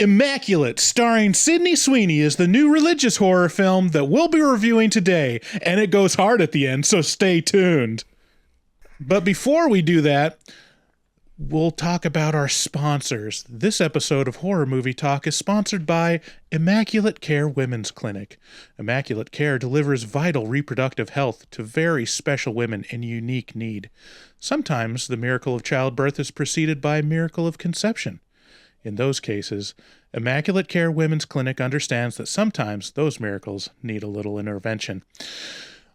Immaculate, starring Sydney Sweeney, is the new religious horror film that we'll be reviewing today, and it goes hard at the end, so stay tuned. But before we do that, we'll talk about our sponsors. This episode of Horror Movie Talk is sponsored by Immaculate Care Women's Clinic. Immaculate Care delivers vital reproductive health to very special women in unique need. Sometimes the miracle of childbirth is preceded by a miracle of conception. In those cases, Immaculate Care Women's Clinic understands that sometimes those miracles need a little intervention.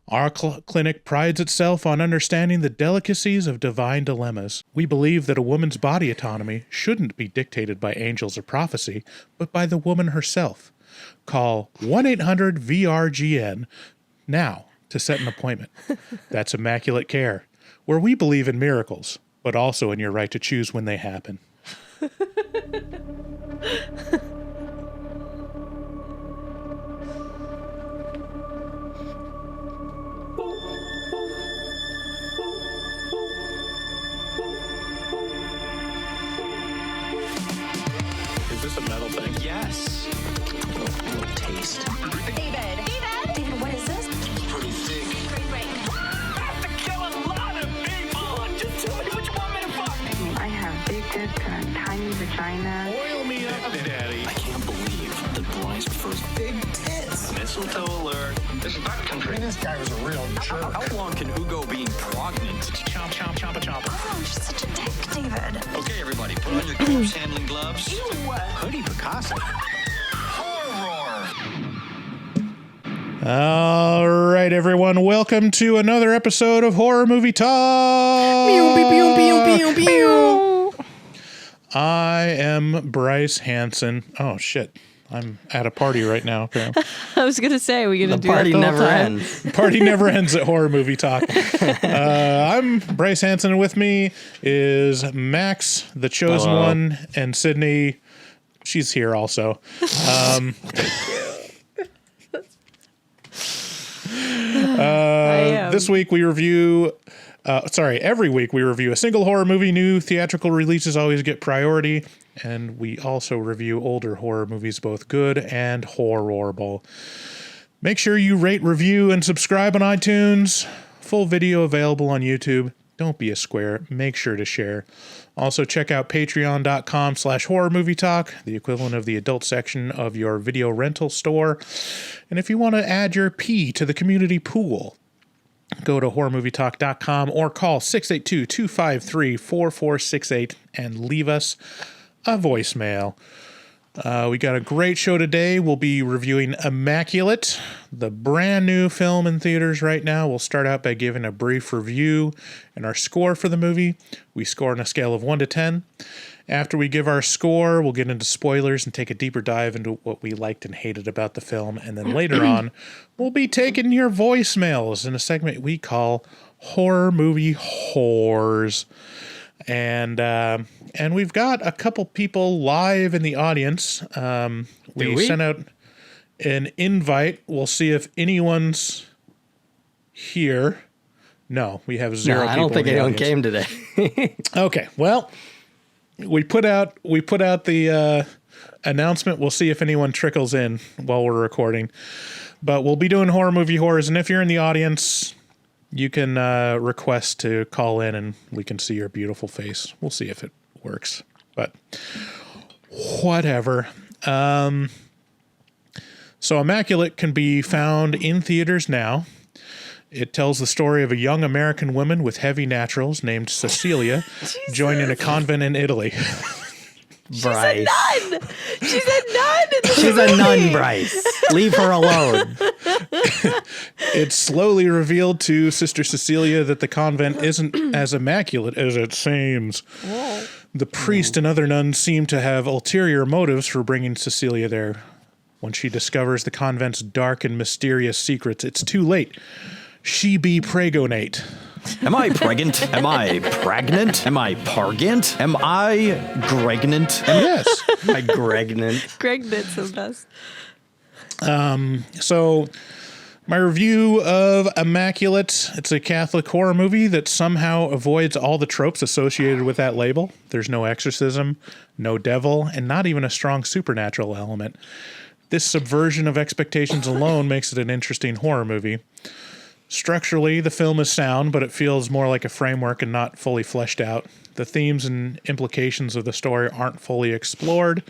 Our clinic prides itself on understanding the delicacies of divine dilemmas. We believe that a woman's body autonomy shouldn't be dictated by angels or prophecy, but by the woman herself. Call 1-800-VRGN now to set an appointment. That's Immaculate Care, where we believe in miracles, but also in your right to choose when they happen. Is this a metal thing? Yes. Taste. David, what is this? Pretty thick. Great. Have to kill a lot of people. Just tell me what you want me to fuck. I have big tits and a tiny vagina. Oil me up, Daddy. I can't believe that Bryce prefers big tits. Mistletoe alert. This is backcountry. This guy was a real jerk. How long can Ugo be pregnant? Chomp, chomp, chomp, chomp. Oh, she's such a dick, David. Okay, everybody, put on your corpse handling gloves. Ew. Hoodie Picasso. Horror. All right, everyone, welcome to another episode of Horror Movie Talk. I am Bryce Hansen. Oh, shit. I'm at a party right now, apparently. I was gonna say we're gonna The do that party the whole never time. ends. Party never ends at Horror Movie Talk. I'm Bryce Hansen, and with me is Max, the chosen Hello. one, and Sydney. She's here also. This week we review. Every week we review a single horror movie. New theatrical releases always get priority, and we also review older horror movies, both good and horrible. Make sure you rate, review, and subscribe on iTunes. Full video available on YouTube. Don't be a square. Make sure to share. Also, check out patreon.com/horrormovietalk, the equivalent of the adult section of your video rental store. And if you want to add your P to the community pool, go to horrormovietalk.com or call 682-253-4468 and leave us a voicemail. We got a great show today. We'll be reviewing Immaculate, the brand new film in theaters right now. We'll start out by giving a brief review and our score for the movie. We score on a scale of 1 to 10. After we give our score, we'll get into spoilers and take a deeper dive into what we liked and hated about the film. And then later on, we'll be taking your voicemails in a segment we call Horror Movie Whores. And we've got a couple people live in the audience. We sent out an invite. We'll see if anyone's here. No, we have zero people. I don't think in the anyone audience. came today. Okay, well, we put out the announcement. We'll see if anyone trickles in while we're recording. But we'll be doing Horror Movie Whores, and if you're in the audience, you can request to call in and we can see your beautiful face. We'll see if it works, but whatever. So Immaculate can be found in theaters now. It tells the story of a young American woman with heavy naturals named Cecilia joining a convent in Italy. Bryce. She's a nun. She's a nun, Bryce. Leave her alone. It's slowly revealed to Sister Cecilia that the convent isn't as immaculate as it seems. Whoa. The priest and other nuns seem to have ulterior motives for bringing Cecilia there. When she discovers the convent's dark and mysterious secrets, it's too late. She be pregonate. Am I pregnant? Am I pregnant? Am I pargant? Am I gregnant? Yes. Am I gregnant? Greg did the best. So My review of Immaculate. It's a Catholic horror movie that somehow avoids all the tropes associated with that label. There's no exorcism, no devil, and not even a strong supernatural element. This subversion of expectations alone makes it an interesting horror movie. Structurally, the film is sound, but it feels more like a framework and not fully fleshed out. The themes and implications of the story aren't fully explored.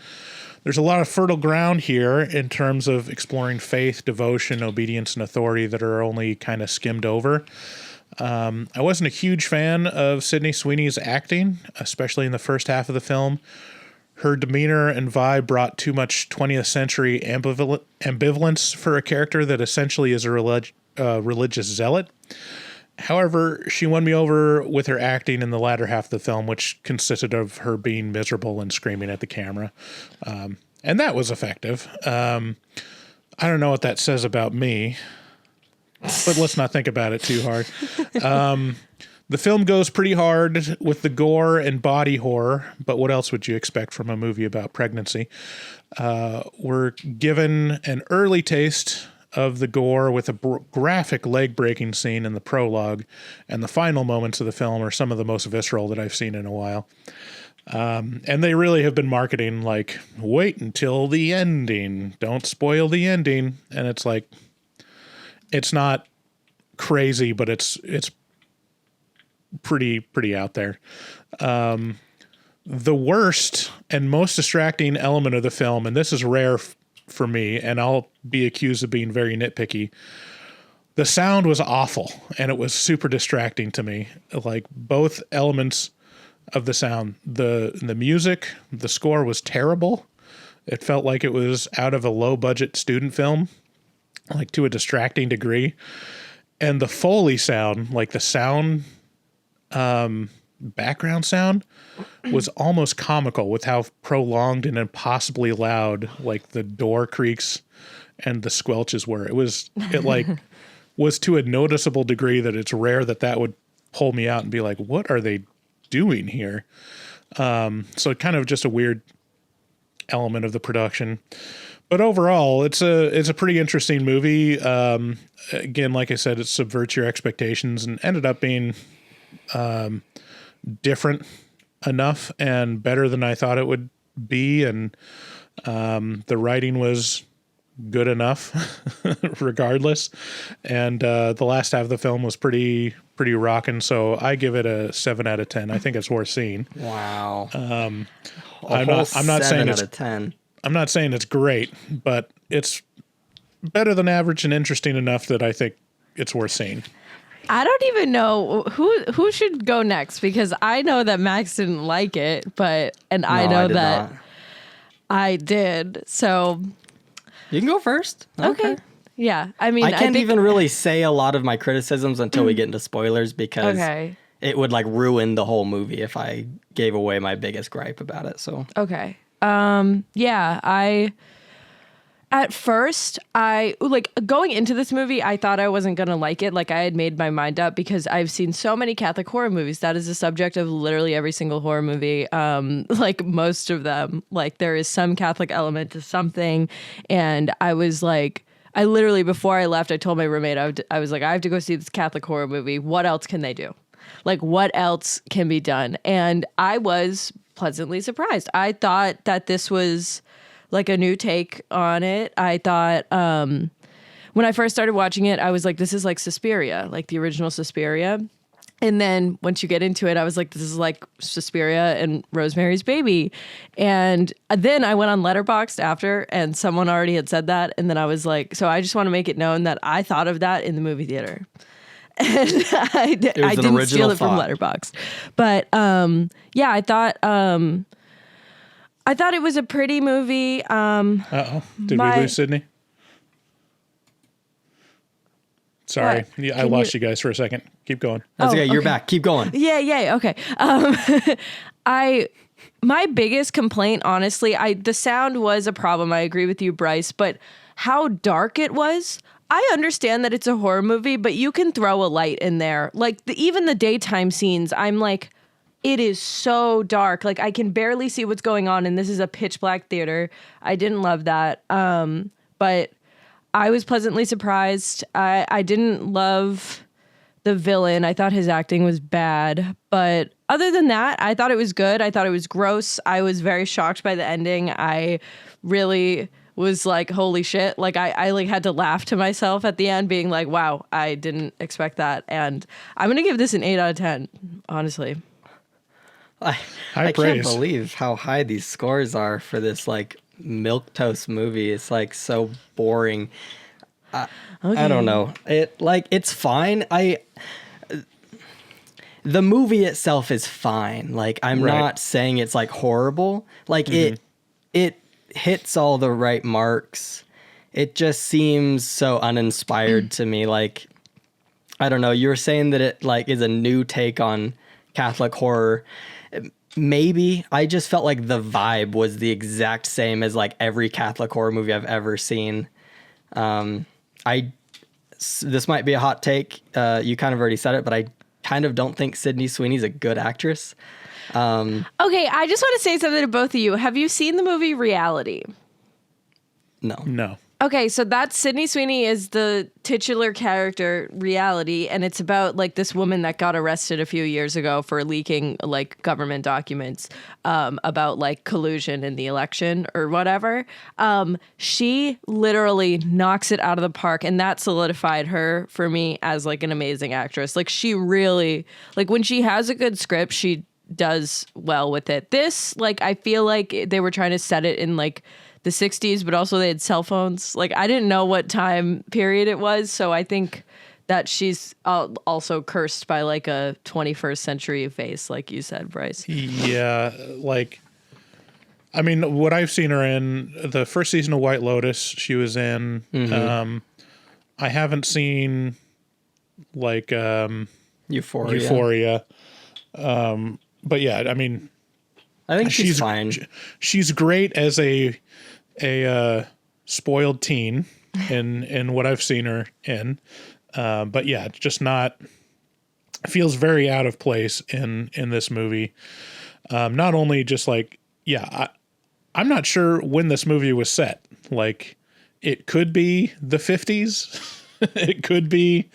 There's a lot of fertile ground here in terms of exploring faith, devotion, obedience, and authority that are only kind of skimmed over. I wasn't a huge fan of Sydney Sweeney's acting, especially in the first half of the film. Her demeanor and vibe brought too much 20th century ambivalence for a character that essentially is a religious zealot. However, she won me over with her acting in the latter half of the film, which consisted of her being miserable and screaming at the camera. And that was effective. I don't know what that says about me, but let's not think about it too hard. The film goes pretty hard with the gore and body horror, but what else would you expect from a movie about pregnancy? We're given an early taste of the gore with a graphic leg-breaking scene in the prologue, and the final moments of the film are some of the most visceral that I've seen in a while. And they really have been marketing like, wait until the ending, don't spoil the ending. And it's like, it's not crazy, but it's pretty out there. The worst and most distracting element of the film, and this is rare for me, and I'll be accused of being very nitpicky. The sound was awful, and it was super distracting to me. Like both elements of the sound, the music, the score was terrible. It felt like it was out of a low budget student film, like to a distracting degree. And the Foley sound, like the sound, background sound, was almost comical with how prolonged and impossibly loud like the door creaks and the squelches were. It was to a noticeable degree that it's rare that would pull me out and be like, what are they doing here? So kind of just a weird element of the production. But overall, it's a pretty interesting movie. Again, like I said, it subverts your expectations and ended up being different enough and better than I thought it would be. And the writing was good enough regardless. And the last half of the film was pretty rocking. So I give it a 7 out of 10. I think it's worth seeing. Wow. I'm not saying it's 10. I'm not saying it's great, but it's better than average and interesting enough that I think it's worth seeing. I don't even know who should go next, because I know that Max didn't like it, I know that not. I did. So You can go first. okay. Yeah. I mean, I can't think, even really say a lot of my criticisms until we get into spoilers, because it would like ruin the whole movie if I gave away my biggest gripe about it. So Okay. At first, I like going into this movie, I thought I wasn't going to like it. Like I had made my mind up because I've seen so many Catholic horror movies. That is the subject of literally every single horror movie. Like most of them, like there is some Catholic element to something. And I was like, I literally, before I left, I told my roommate, I was like, I have to go see this Catholic horror movie. What else can they do? Like what else can be done? And I was pleasantly surprised. I thought that this was like a new take on it. I thought when I first started watching it, I was like, this is like Suspiria, like the original Suspiria. And then once you get into it, I was like, this is like Suspiria and Rosemary's Baby. And then I went on Letterboxd after, and someone already had said that. And then I was like, so I just want to make it known that I thought of that in the movie theater. And I didn't steal it from Letterboxd. But yeah, I thought it was a pretty movie. Did we lose Sydney? Sorry. I lost you guys for a second. Keep going. That's okay. You're back. Keep going. Yeah. Okay. My biggest complaint, honestly, the sound was a problem. I agree with you, Bryce, but how dark it was. I understand that it's a horror movie, but you can throw a light in there. Like even the daytime scenes, I'm like, it is so dark. Like I can barely see what's going on, and this is a pitch black theater. I didn't love that. But I was pleasantly surprised. I didn't love the villain. I thought his acting was bad, but other than that, I thought it was good. I thought it was gross. I was very shocked by the ending. I really was like, holy shit. Like I like had to laugh to myself at the end being like, wow, I didn't expect that. And I'm going to give this an 8 out of 10, honestly. I can't believe how high these scores are for this like milquetoast movie. It's like so boring. I don't know. It's fine. The movie itself is fine. Like I'm not saying it's like horrible. Like it hits all the right marks. It just seems so uninspired to me. Like I don't know. You were saying that it like is a new take on Catholic horror. Maybe. I just felt like the vibe was the exact same as like every Catholic horror movie I've ever seen. This might be a hot take. You kind of already said it, but I kind of don't think Sydney Sweeney's a good actress. Okay, I just want to say something to both of you. Have you seen the movie Reality? No. Okay, so that's Sydney Sweeney is the titular character, Reality, and it's about like this woman that got arrested a few years ago for leaking like government documents about like collusion in the election or whatever. She literally knocks it out of the park, and that solidified her for me as like an amazing actress. Like she really, like when she has a good script, she does well with it. This, like, I feel like they were trying to set it in like the 60s, but also they had cell phones. Like I didn't know what time period it was, so I think that she's also cursed by like a 21st century face, like you said, Bryce. Yeah, like I mean, what I've seen her in, the first season of White Lotus, she was in. I haven't seen like Euphoria. But yeah, I mean, I think she's fine. She's great as a spoiled teen in what I've seen her in. But yeah, just not feels very out of place in this movie. Not only just like, I'm not sure when this movie was set. Like it could be the 50s. It could be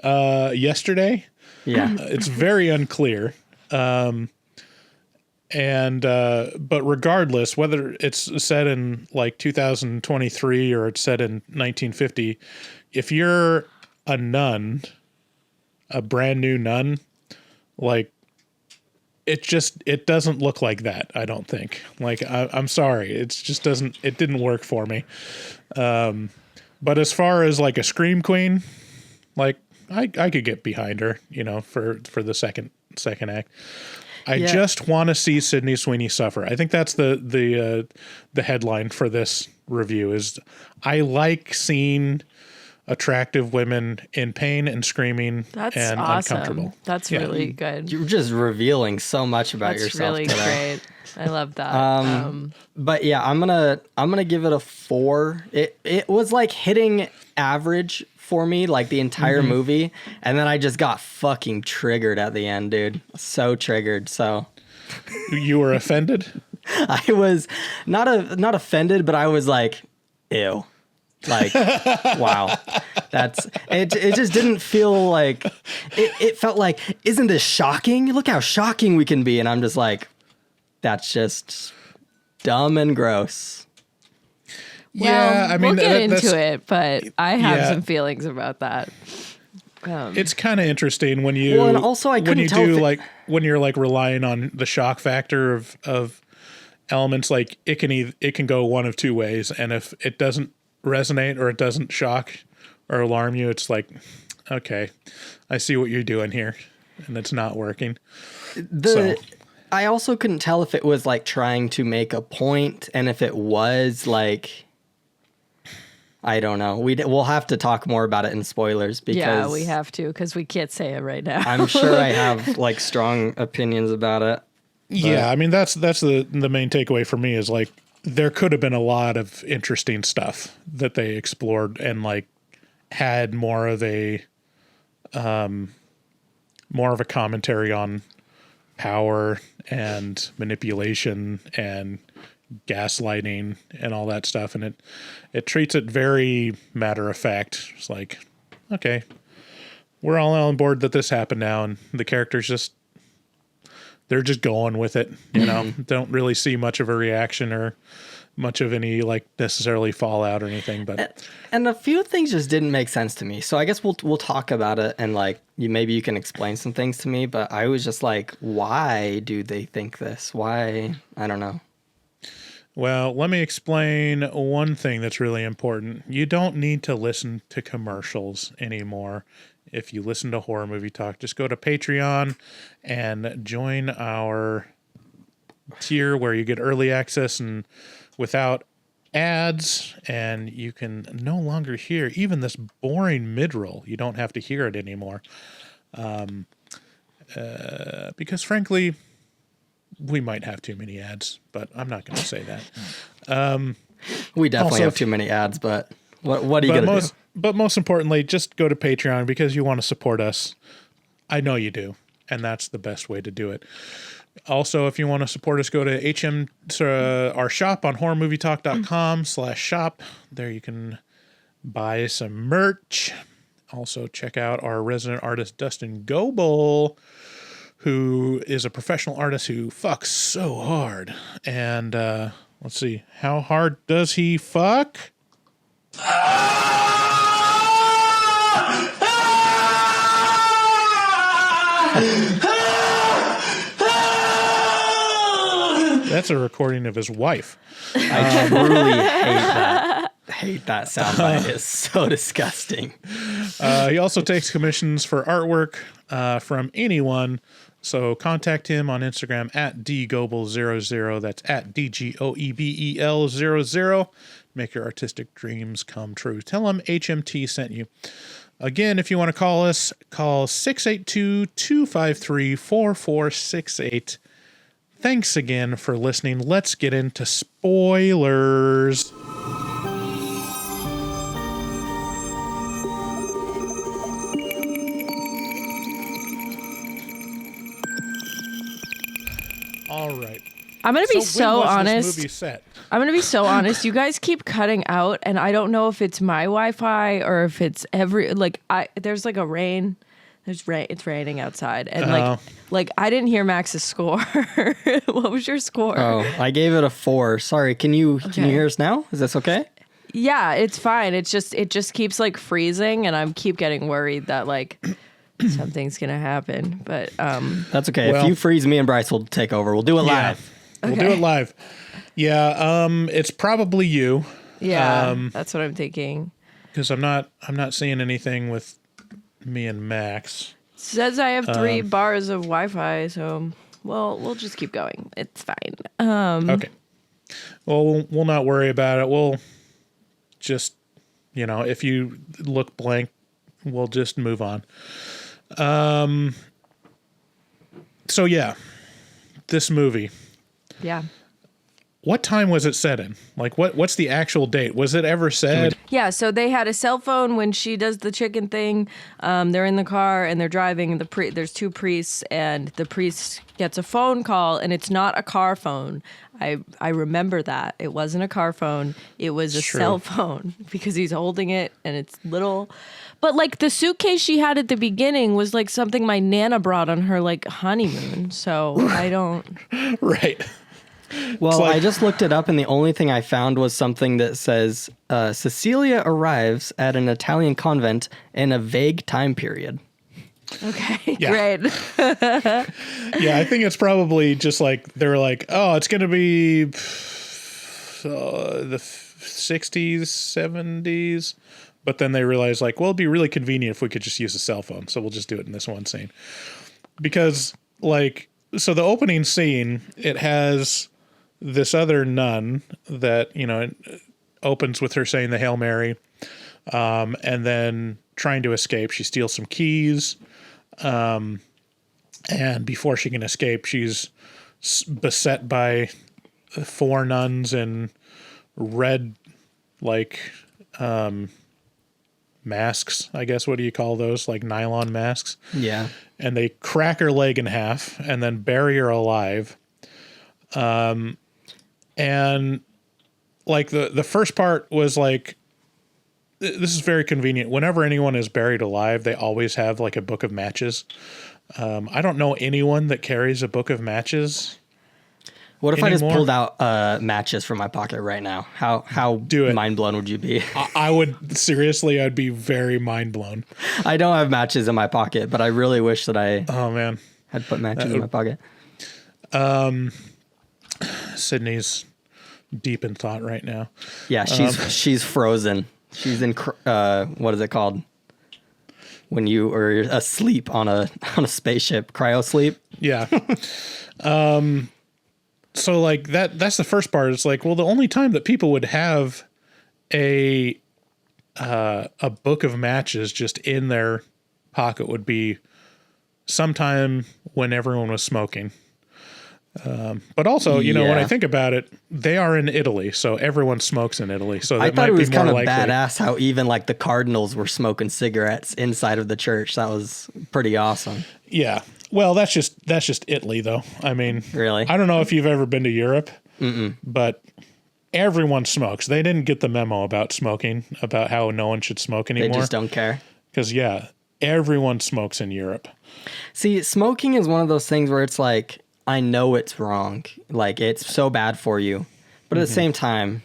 yesterday. Yeah. It's very unclear. But regardless, whether it's set in like 2023 or it's set in 1950, if you're a nun, a brand new nun, like it doesn't look like that. I don't think. Like I'm sorry, it didn't work for me. But as far as like a scream queen, like I could get behind her, for the second act. I just want to see Sydney Sweeney suffer. I think that's the headline for this review is I like seeing attractive women in pain and screaming and awesome. Uncomfortable. That's really good. You're just revealing so much about yourself really today. Great. I love that. But yeah, I'm gonna give it a 4. It was like hitting average for me like the entire movie, and then I just got fucking triggered at the end, dude. So triggered. So you were offended? I was not offended, but I was like, ew. Like, wow. That's it. It just didn't feel like it felt like, isn't this shocking? Look how shocking we can be. And I'm just like, that's just dumb and gross. Yeah, I mean, we'll get into it, but I have some feelings about that. It's kind of interesting when you and also I couldn't tell when you're like relying on the shock factor of elements. Like it can go one of two ways, and if it doesn't resonate or it doesn't shock or alarm you, it's like, okay, I see what you're doing here, and it's not working. I also couldn't tell if it was like trying to make a point, and if it was like, I don't know. We'll have to talk more about it in spoilers because we have to because we can't say it right now. I'm sure I have like strong opinions about it. Yeah, I mean that's the main takeaway for me is like there could have been a lot of interesting stuff that they explored and like had more of a commentary on power and manipulation and gaslighting and all that stuff, and it treats it very matter of fact. It's like, okay, we're all on board that this happened now, and the characters they're just going with it, don't really see much of a reaction or much of any like necessarily fallout or anything. But and a few things just didn't make sense to me. So I guess we'll talk about it, and like maybe you can explain some things to me. But I was just like, why do they think this? Why? I don't know. Well, let me explain one thing that's really important. You don't need to listen to commercials anymore. If you listen to Horror Movie Talk, just go to Patreon and join our tier where you get early access and without ads, and you can no longer hear even this boring mid-roll. You don't have to hear it anymore. Because frankly, we might have too many ads, but I'm not going to say that. We definitely Also, have too many ads, but what are you going to do? But most importantly, just go to Patreon because you want to support us. I know you do, and that's the best way to do it. Also, if you want to support us, go to our shop on horrormovietalk.com/shop. There you can buy some merch. Also, check out our resident artist, Dustin Goebel, who is a professional artist who fucks so hard. And let's see, how hard does he fuck? That's a recording of his wife. I truly hate that soundbite. It's so disgusting. He also takes commissions for artwork from anyone. So contact him on Instagram at dgoebel00. That's at DGOEBEL00. Make your artistic dreams come true. Tell him HMT sent you. Again, if you want to call us, call 682-253-4468. Thanks again for listening. Let's get into spoilers. All right. I'm going to be when so was honest. This movie set? I'm going to be so honest. You guys keep cutting out, and I don't know if it's my Wi-Fi or if it's there's like a rain. There's rain. It's raining outside, and like I didn't hear Max's score. What was your score? Oh, I gave it a 4. Sorry. Can you hear us now? Is this okay? Yeah, it's fine. It just keeps like freezing, and I keep getting worried that like something's gonna happen. But That's okay. Well, if you freeze, me and Bryce will take over. We'll do it live. We'll do it live. Yeah, it's probably you. yeah, that's what I'm thinking. Because I'm not seeing anything with me and Max. Says I have 3 bars of Wi-Fi, so we'll just keep going. It's fine. Okay. Well, we'll not worry about it. We'll just, if you look blank, we'll just move on. So yeah, this movie. Yeah. What time was it set in? Like, what's the actual date? Was it ever said? Yeah, so they had a cell phone when she does the chicken thing. They're in the car and they're driving. And there's 2 priests, and the priest gets a phone call, and it's not a car phone. I remember that. It wasn't a car phone. It was a cell phone because he's holding it, and it's little. But like the suitcase she had at the beginning was like something my Nana brought on her like honeymoon. So I don't. Right. Well, I just looked it up, and the only thing I found was something that says Cecilia arrives at an Italian convent in a vague time period. Okay, Yeah. great. Yeah, I think it's probably just like they were like, oh, it's going to be the 60s, 70s. But then they realized like, well, it'd be really convenient if we could just use a cell phone. So we'll just do it in this one scene. Because like, so the opening scene, it has this other nun that, it opens with her saying the Hail Mary, and then trying to escape. She steals some keys. And before she can escape, she's beset by 4 nuns in red, like, masks, I guess. What do you call those? Like nylon masks? Yeah. And they crack her leg in half and then bury her alive. And like the first part was like, this is very convenient. Whenever anyone is buried alive, they always have like a book of matches. I don't know anyone that carries a book of matches. What if I just anymore. pulled out matches from my pocket right now? How Do it. mind blown would you be? I would seriously, I'd be very mind blown. I don't have matches in my pocket, but I really wish that I Oh man, had put matches in my pocket. Sydney's deep in thought right now. Yeah, she's frozen. She's in what is it called? When you are asleep on a spaceship, cryo sleep. Yeah. So like that's the first part. It's like, well, the only time that people would have a book of matches just in their pocket would be sometime when everyone was smoking. But also, you know, when I Yeah. think about it, they are in Italy, so everyone smokes in Italy. So that I thought might it was be more kind of likely. badass how even like the cardinals were smoking cigarettes inside of the church. That was pretty awesome. Yeah. Well, that's just Italy, though. I mean, Really? I don't know if you've ever been to Europe, but everyone smokes. They didn't get the memo about smoking, about how no one should smoke They anymore. just don't care. Because yeah, everyone smokes in Europe. See, smoking is one of those things where it's like, I know it's wrong. Like, it's so bad for you. But at the same time,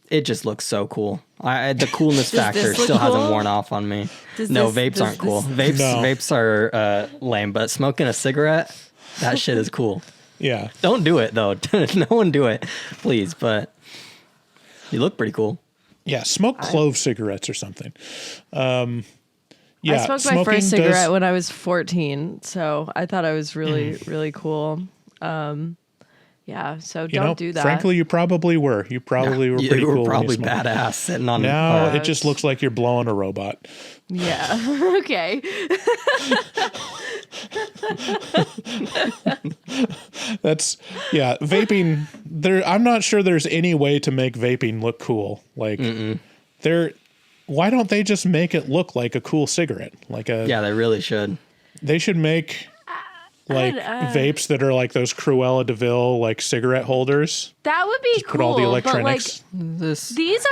it just looks so cool. The coolness factor this look still hasn't cool? worn off on me. Does No, this- vapes does aren't cool. this- Vapes are lame, but smoking a cigarette, that shit is cool. Yeah. Don't do it, though. No one do it, please. But you look pretty cool. Yeah. Smoke clove cigarettes or something. Yeah. I smoked my smoking first does- cigarette when I was 14, so I thought I was really, really cool. Yeah, so you don't know, do that. frankly, you probably were. You probably were pretty You were cool. when probably you smoked. badass sitting on. Now Yeah, it just looks like you're blowing a robot. Yeah. Okay. That's vaping there. I'm not sure there's any way to make vaping look cool. Like why don't they just make it look like a cool cigarette? Like Yeah, they really should. they should make like vapes that are like those Cruella de Vil like cigarette holders. That would be cool. Put all the but like electronics. these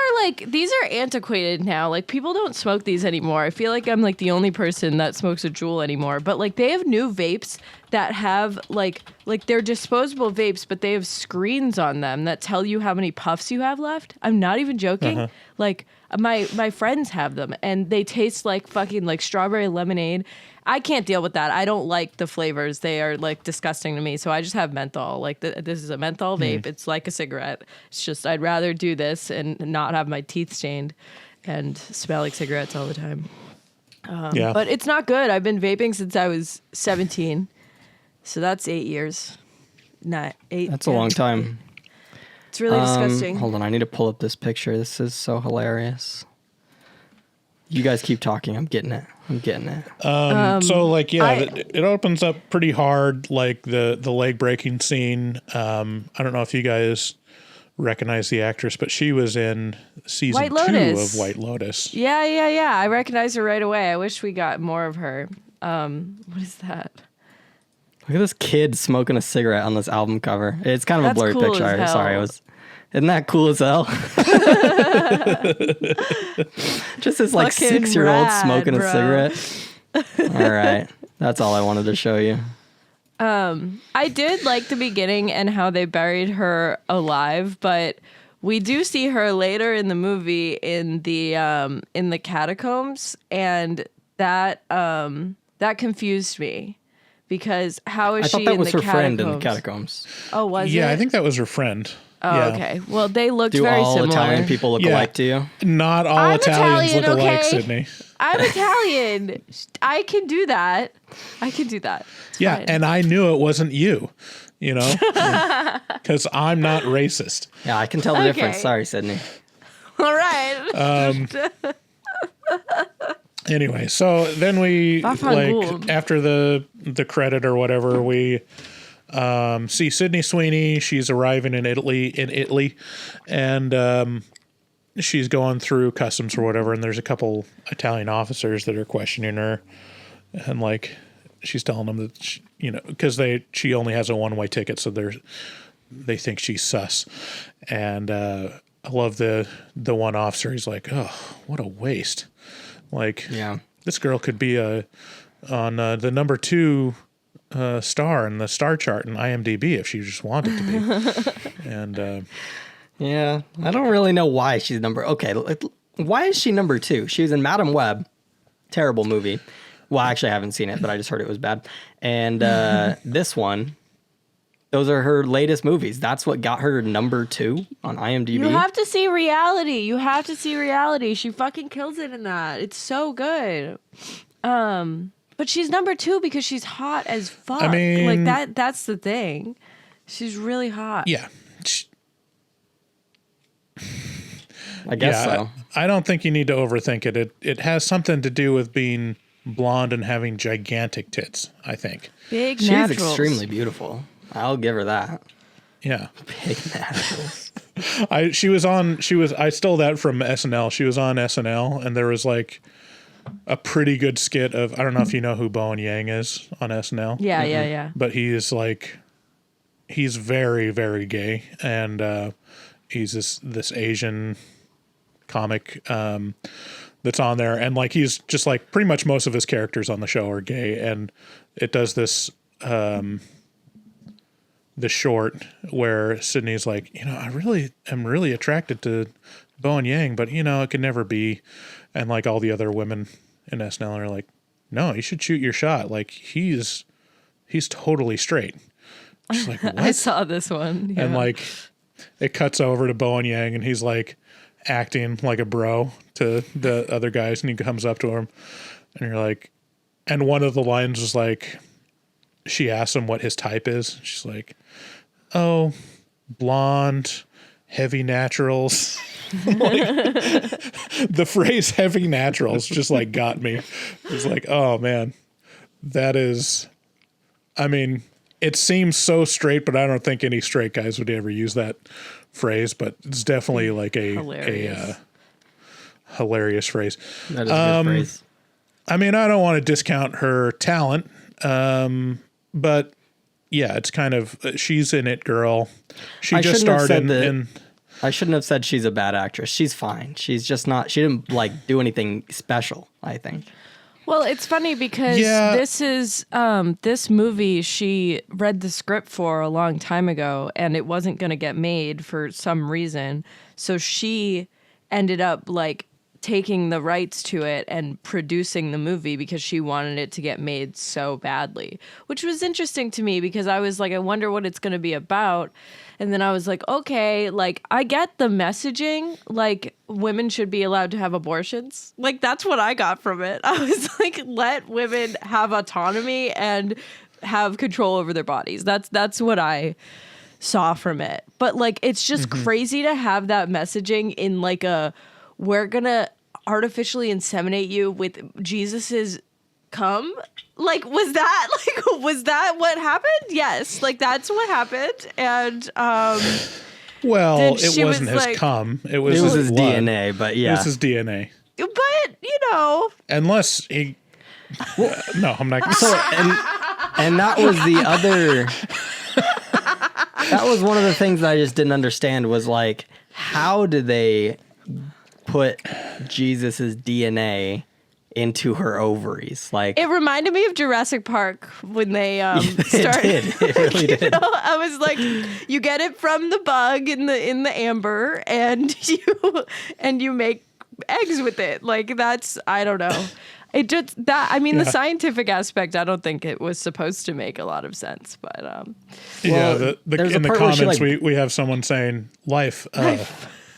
are antiquated now. Like people don't smoke these anymore. I feel like I'm like the only person that smokes a Juul anymore. But like they have new vapes that have like they're disposable vapes, but they have screens on them that tell you how many puffs you have left. I'm not even joking. Like my friends have them and they taste like fucking like strawberry lemonade. I can't deal with that. I don't like the flavors. They are like disgusting to me. So I just have menthol. Like this is a menthol vape. It's like a cigarette. It's just I'd rather do this and not have my teeth stained and smell like cigarettes all the time. Yeah. But it's not good. I've been vaping since I was 17. So that's 8 years. Not 8. That's a long time. It's really disgusting. Hold on, I need to pull up this picture. This is so hilarious. You guys keep talking. I'm getting it. So like it opens up pretty hard, like the leg breaking scene. I don't know if you guys recognize the actress, but she was in season White 2 Lotus. of White Lotus. Yeah. I recognize her right away. I wish we got more of her. What is that? Look at this kid smoking a cigarette on this album cover. It's kind of That's a blurry cool picture. as hell. Sorry, isn't that cool as hell? Just this like Fucking 6-year-old rad, smoking a bro. cigarette. All right, that's all I wanted to show you. I did like the beginning and how they buried her alive, but we do see her later in the movie in the catacombs, and that confused me because how is I she thought that in was the her catacombs? friend in the catacombs. Oh, was it? Yeah, I think that was her friend. Oh, yeah. okay. Well, they looked Do very all similar. Italian people look Yeah. alike to you? Not all I'm Italians Italian, look alike, okay? Sydney. I'm Italian. I can do that. It's Yeah, fine. and I knew it wasn't you, you know, because I'm not racist. Yeah, I can tell the difference. Okay. Sorry, Sydney. All right. Anyway, so then we Vaffanculo. after the credit or whatever, we see Sydney Sweeney. She's arriving in Italy, and she's going through customs or whatever. And there's a couple Italian officers that are questioning her, and like she's telling them that she, because she only has a one-way ticket, so they think she's sus. And I love the one officer. He's like, oh, what a waste. Like, Yeah. this girl could be on the number 2 star in the star chart in IMDb if she just wanted to be. And Yeah. I don't really know why she's why is she number 2? She was in Madam Web. Terrible movie. Well, actually, I haven't seen it, but I just heard it was bad. And this one, those are her latest movies. That's what got her number 2 on IMDb. You have to see Reality. You have to see Reality. She fucking kills it in that. It's so good. But she's number 2 because she's hot as fuck. I mean, like that's the thing. She's really hot. yeah. I guess so. I don't think you need to overthink it. It has something to do with being blonde and having gigantic tits, I think. Big She's naturals. extremely beautiful. I'll give her that. Yeah. Big naturals. I stole that from SNL. She was on SNL and there was like a pretty good skit of, I don't know if you know who Bowen Yang is on SNL. Yeah, yeah. But he's very, very gay. And he's this Asian comic that's on there. And like, he's just like pretty much most of his characters on the show are gay. And it does this, the short where Sydney's like, I really am really attracted to Bowen Yang, but it could never be. And like all the other women in SNL are like, no, you should shoot your shot. Like he's totally straight. She's like, what? I saw this one. Yeah. And like it cuts over to Bowen Yang and he's like acting like a bro to the other guys and he comes up to him and you're like, and one of the lines was like, she asks him what his type is. She's like, oh, blonde, heavy naturals. The phrase heavy naturals just like got me. It's like, oh man, that is, I mean, it seems so straight, but I don't think any straight guys would ever use that phrase, but it's definitely like a hilarious phrase. That is a good phrase. I mean, I don't want to discount her talent. But yeah, it's kind of, she's an it girl. She just starred in. I shouldn't have said she's a bad actress. She's fine. She's just not, she didn't like do anything special, I think. Well, it's funny because this movie she read the script for a long time ago and it wasn't going to get made for some reason. So she ended up like taking the rights to it and producing the movie because she wanted it to get made so badly, which was interesting to me because I was like, I wonder what it's going to be about. And then I was like, okay, like I get the messaging, like women should be allowed to have abortions. Like that's what I got from it. I was like, let women have autonomy and have control over their bodies. That's what I saw from it. But like, it's just crazy to have that messaging in like we're gonna artificially inseminate you with Jesus's cum. Like, was that what happened? Yes, like that's what happened. And well, it wasn't his cum. It was his blood. DNA. But yeah, it was his DNA. But unless he. No, I'm not. So and that was the other. That was one of the things that I just didn't understand was like, how do they put Jesus's DNA into her ovaries? Like, it reminded me of Jurassic Park when they started. It really did. I was like, you get it from the bug in the amber, and you make eggs with it. Like that's, I don't know. It just that I mean the scientific aspect. I don't think it was supposed to make a lot of sense, but in the comments we have someone saying life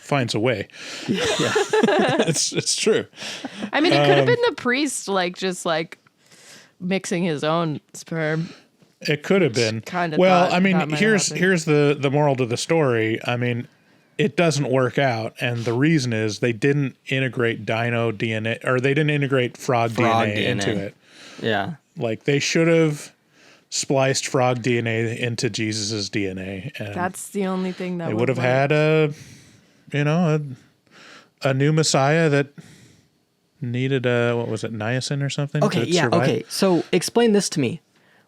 finds a way. Yeah, it's true. I mean, it could have been the priest, like just like mixing his own sperm. It could have been. Kind of. Well, I mean, here's the moral to the story. I mean, it doesn't work out, and the reason is they didn't integrate dino DNA, or they didn't integrate frog DNA into it. Yeah, like they should have spliced frog DNA into Jesus's DNA, and that's the only thing that they would have had a new Messiah that needed what was it, niacin or something? Okay, yeah, survive? Okay. So explain this to me.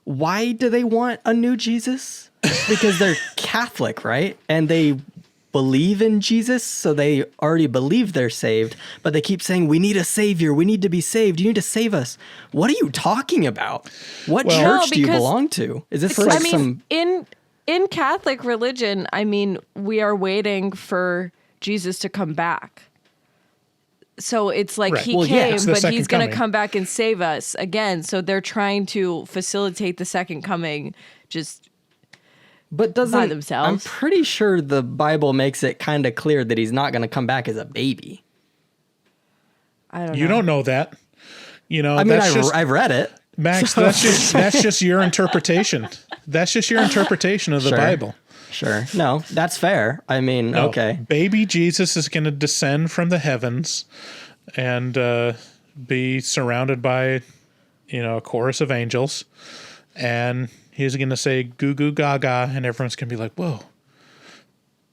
Why do they want a new Jesus? because they're Catholic, right? And they believe in Jesus, so they already believe they're saved, but they keep saying, we need a savior, we need to be saved, you need to save us. What are you talking about? What church do you belong to? Is this like some... In Catholic religion, I mean, we are waiting for Jesus to come back. So it's like he came, but he's going to come back and save us again. So they're trying to facilitate the second coming by themselves. I'm pretty sure the Bible makes it kind of clear that he's not going to come back as a baby. I don't know. You don't know that. You know, I mean, I've read it. Max, that's just your interpretation. That's just your interpretation of the Bible. Sure. No, that's fair. I mean, okay. Baby Jesus is going to descend from the heavens and be surrounded by, a chorus of angels. And he's going to say goo goo gaga, and everyone's going to be like, whoa,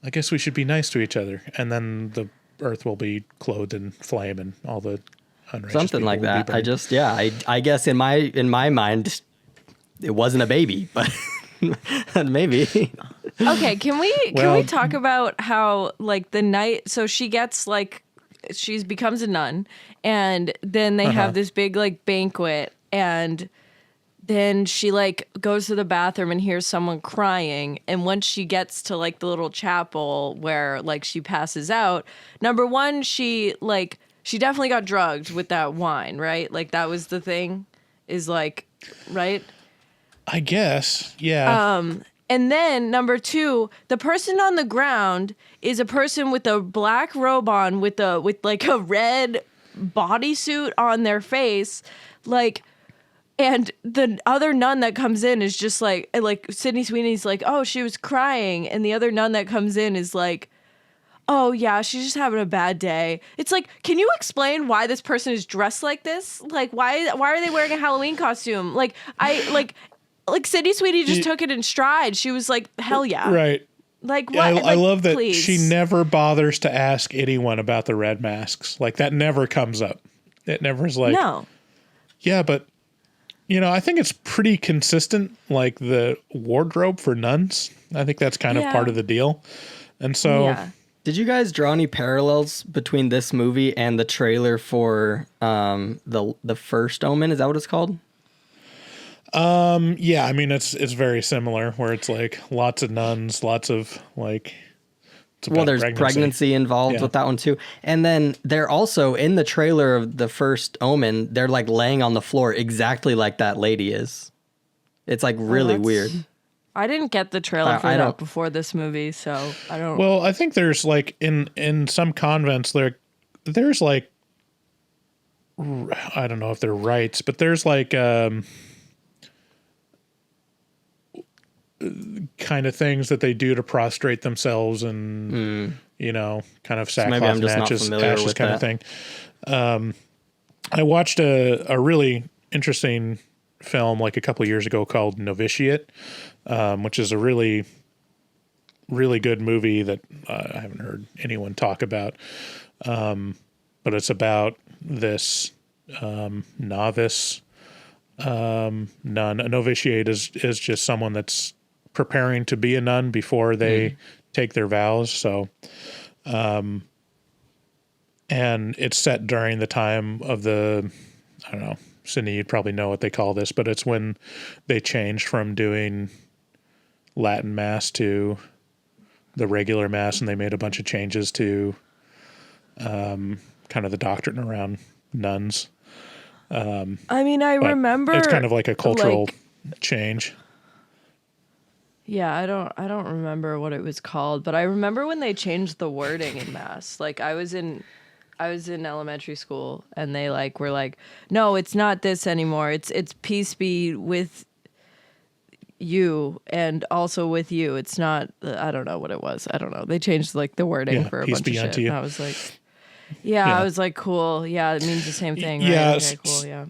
I guess we should be nice to each other. And then the earth will be clothed in flame and all the unrighteous something like that. I guess in my mind, it wasn't a baby, but maybe. Okay, can we talk about how like the night? So she gets like she becomes a nun, and then they have this big like banquet, and then she like goes to the bathroom and hears someone crying, and once she gets to like the little chapel where like she passes out, number one, she definitely got drugged with that wine, right? Like that was the thing, is like, right? I guess, yeah. And then number two, the person on the ground is a person with a black robe on with like a red bodysuit on their face, like, and the other nun that comes in is just like Sydney Sweeney's like, oh, she was crying, and the other nun that comes in is like, oh yeah, she's just having a bad day. It's like, can you explain why this person is dressed like this? Like, why are they wearing a Halloween costume? Like Sydney Sweeney just took it in stride. She was like, hell yeah. Right. Like, what? I love that she never bothers to ask anyone about the red masks. Like, that never comes up. It never is like, no. Yeah, but, I think it's pretty consistent, like the wardrobe for nuns. I think that's kind of part of the deal. And so... Yeah. Did you guys draw any parallels between this movie and the trailer for the first Omen? Is that what it's called? Yeah, I mean it's very similar, where it's like lots of nuns, lots of like. Well, there's pregnancy involved with that one too, and then they're also in the trailer of the first Omen. They're like laying on the floor exactly like that lady is. It's like really weird. I didn't get the trailer for that before this movie, so I don't. Well, I think there's like in some convents there's like, I don't know if they're rites, but there's like kind of things that they do to prostrate themselves and kind of sackcloth and ashes kind of thing. I watched a really interesting film like a couple of years ago called Novitiate, which is a really, really good movie that I haven't heard anyone talk about. But it's about this novice nun. A novitiate is just someone that's preparing to be a nun before they take their vows. So, and it's set during the time of I don't know, Sydney, you'd probably know what they call this, but it's when they changed from doing Latin Mass to the regular Mass, and they made a bunch of changes to kind of the doctrine around nuns. I mean, I remember it's kind of like a cultural change. Yeah, I don't remember what it was called, but I remember when they changed the wording in Mass. Like I was in elementary school, and they were like, no, it's not this anymore. It's peace be with you and also with you. It's not. I don't know what it was. I don't know. They changed the wording for a bunch of shit. And I was like, I was like, cool. Yeah, it means the same thing. Right? Yeah. Okay, cool. Yeah.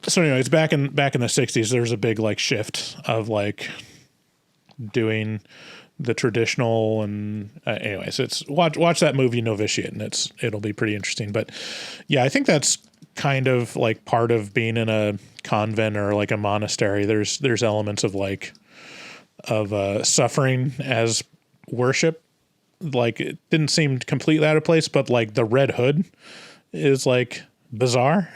So anyways, back in the 60s, there was a big shift of doing the traditional, and anyways, it's watch that movie Novitiate, and it'll be pretty interesting. But yeah, I think that's kind of part of being in a convent or a monastery. There's elements of suffering as worship. Like, it didn't seem completely out of place, but like the red hood is like bizarre.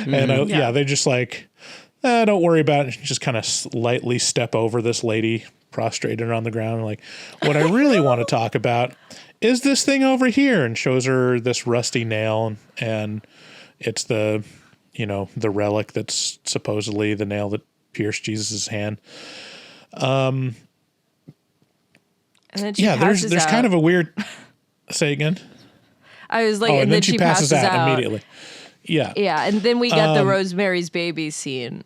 And they just like, don't worry about it. Just kind of lightly step over this lady prostrated on the ground. Like, what I really want to talk about is this thing over here, and shows her this rusty nail, and it's the relic that's supposedly the nail that pierced Jesus' hand. And then she passes there's out. kind of a weird. Say again. I was like, and then she passes out immediately. Yeah. Yeah, and then we got the Rosemary's Baby scene,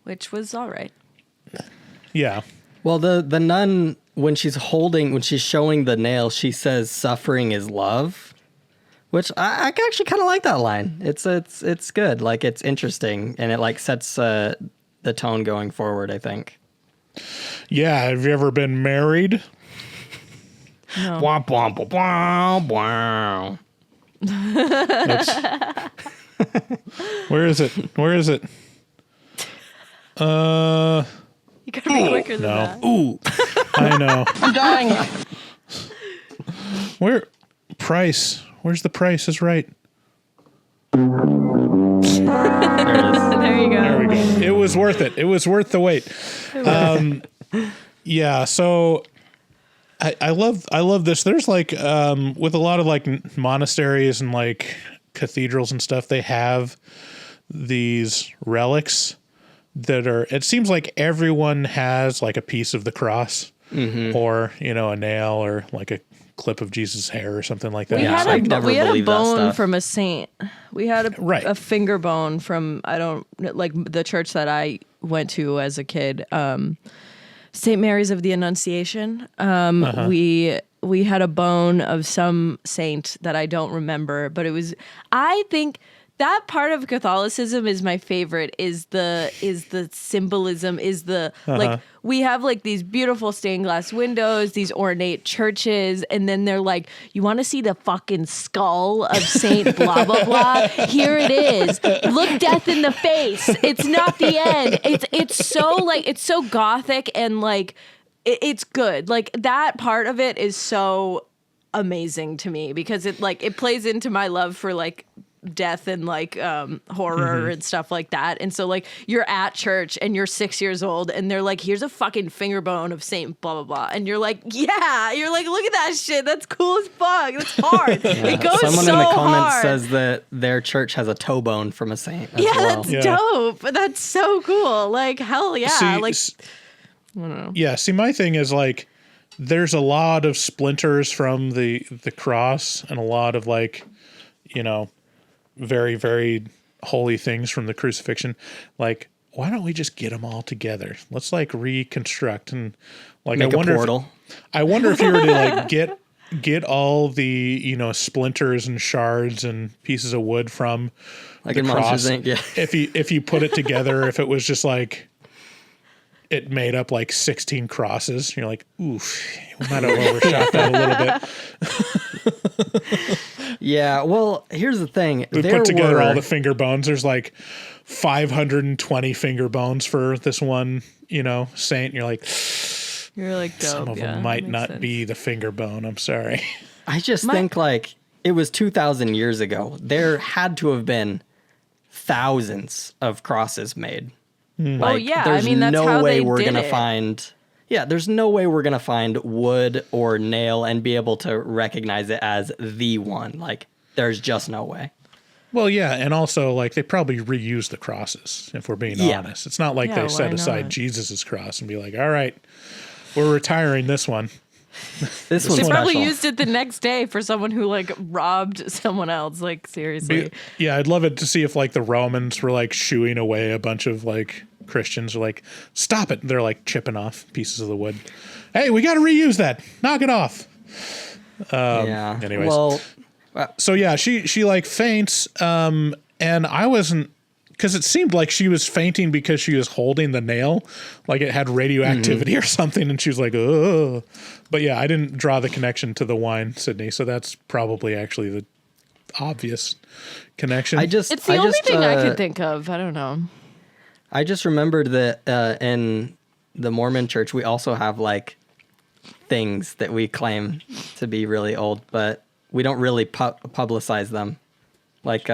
which was all right. Yeah. Well, the nun, when she's showing the nail, she says suffering is love, which I actually kind of like that line. It's good. Like, it's interesting, and it like sets the tone going forward, I think. Yeah. Have you ever been married? No. Womp, womp, womp, womp. Where is it? You gotta be quicker than that. Ooh, I know. I'm dying. Price? Where's the price? Is right. There it is. There you go. There we go. It was worth it. It was worth the wait. Yeah. So I love this. There's like with a lot of like monasteries and like cathedrals and stuff, they have these relics that are. It seems like everyone has like a piece of the cross, or a nail, or like a clip of Jesus' hair or something like that. We had a bone stuff. from a saint. We had a finger bone from the church that I went to as a kid. St. Mary's of the Annunciation. We had a bone of some saint that I don't remember, but I think that part of Catholicism is my favorite, is the symbolism, like, we have like these beautiful stained glass windows, these ornate churches, and then they're like, you want to see the fucking skull of Saint blah blah blah? Here it is. Look death in the face. It's not the end. It's so gothic, and like it's good. Like, that part of it is so amazing to me, because it plays into my love for like death and like horror and stuff like that. And so like, you're at church and you're 6 years old, and they're like, here's a fucking finger bone of Saint blah blah blah, and you're like, yeah, you're like, look at that shit, that's cool as fuck, that's hard. It goes Someone so in the comments hard. says that their church has a toe bone from a saint as well. That's dope. That's so cool. Like, hell yeah. I don't know. Yeah. See, my thing is like, there's a lot of splinters from the cross, and a lot of like, very, very holy things from the crucifixion. Like, why don't we just get them all together? Let's like reconstruct, and like, Make a portal. I wonder if you were to like get all the splinters and shards and pieces of wood from Like the in cross. Monsters, Inc., yeah. If you put it together, if it was just like, it made up like 16 crosses, you're like, oof, we might have overshot that a little bit. Yeah, well, here's the thing. We put together all the finger bones. There's like 520 finger bones for this one, saint. You're like, dope. Some of them might not be the finger bone. I'm sorry. I just think like, it was 2,000 years ago. There had to have been thousands of crosses made. Like, that's how way they we're did gonna it. find. Yeah, there's no way we're gonna find wood or nail and be able to recognize it as the one. Like, there's just no way. Well, yeah, and also like, they probably reuse the crosses, if we're being honest. It's not like they set aside Jesus's cross and be like, all right, we're retiring this one. This one's They probably special. used it the next day for someone who like robbed someone else. Like, seriously. Yeah, I'd love it to see if like the Romans were like shooing away a bunch of like Christians, are like, stop it. They're like chipping off pieces of the wood. Hey, we got to reuse that. Knock it off. Yeah. Anyways. Well, So yeah, she like faints. And I wasn't, because it seemed like she was fainting because she was holding the nail, like it had radioactivity or something, and she was like, oh. But yeah, I didn't draw the connection to the wine, Sydney. So that's probably actually the obvious connection. It's the only thing I could think of. I don't know. I just remembered that in the Mormon church, we also have like things that we claim to be really old, but we don't really publicize them. Like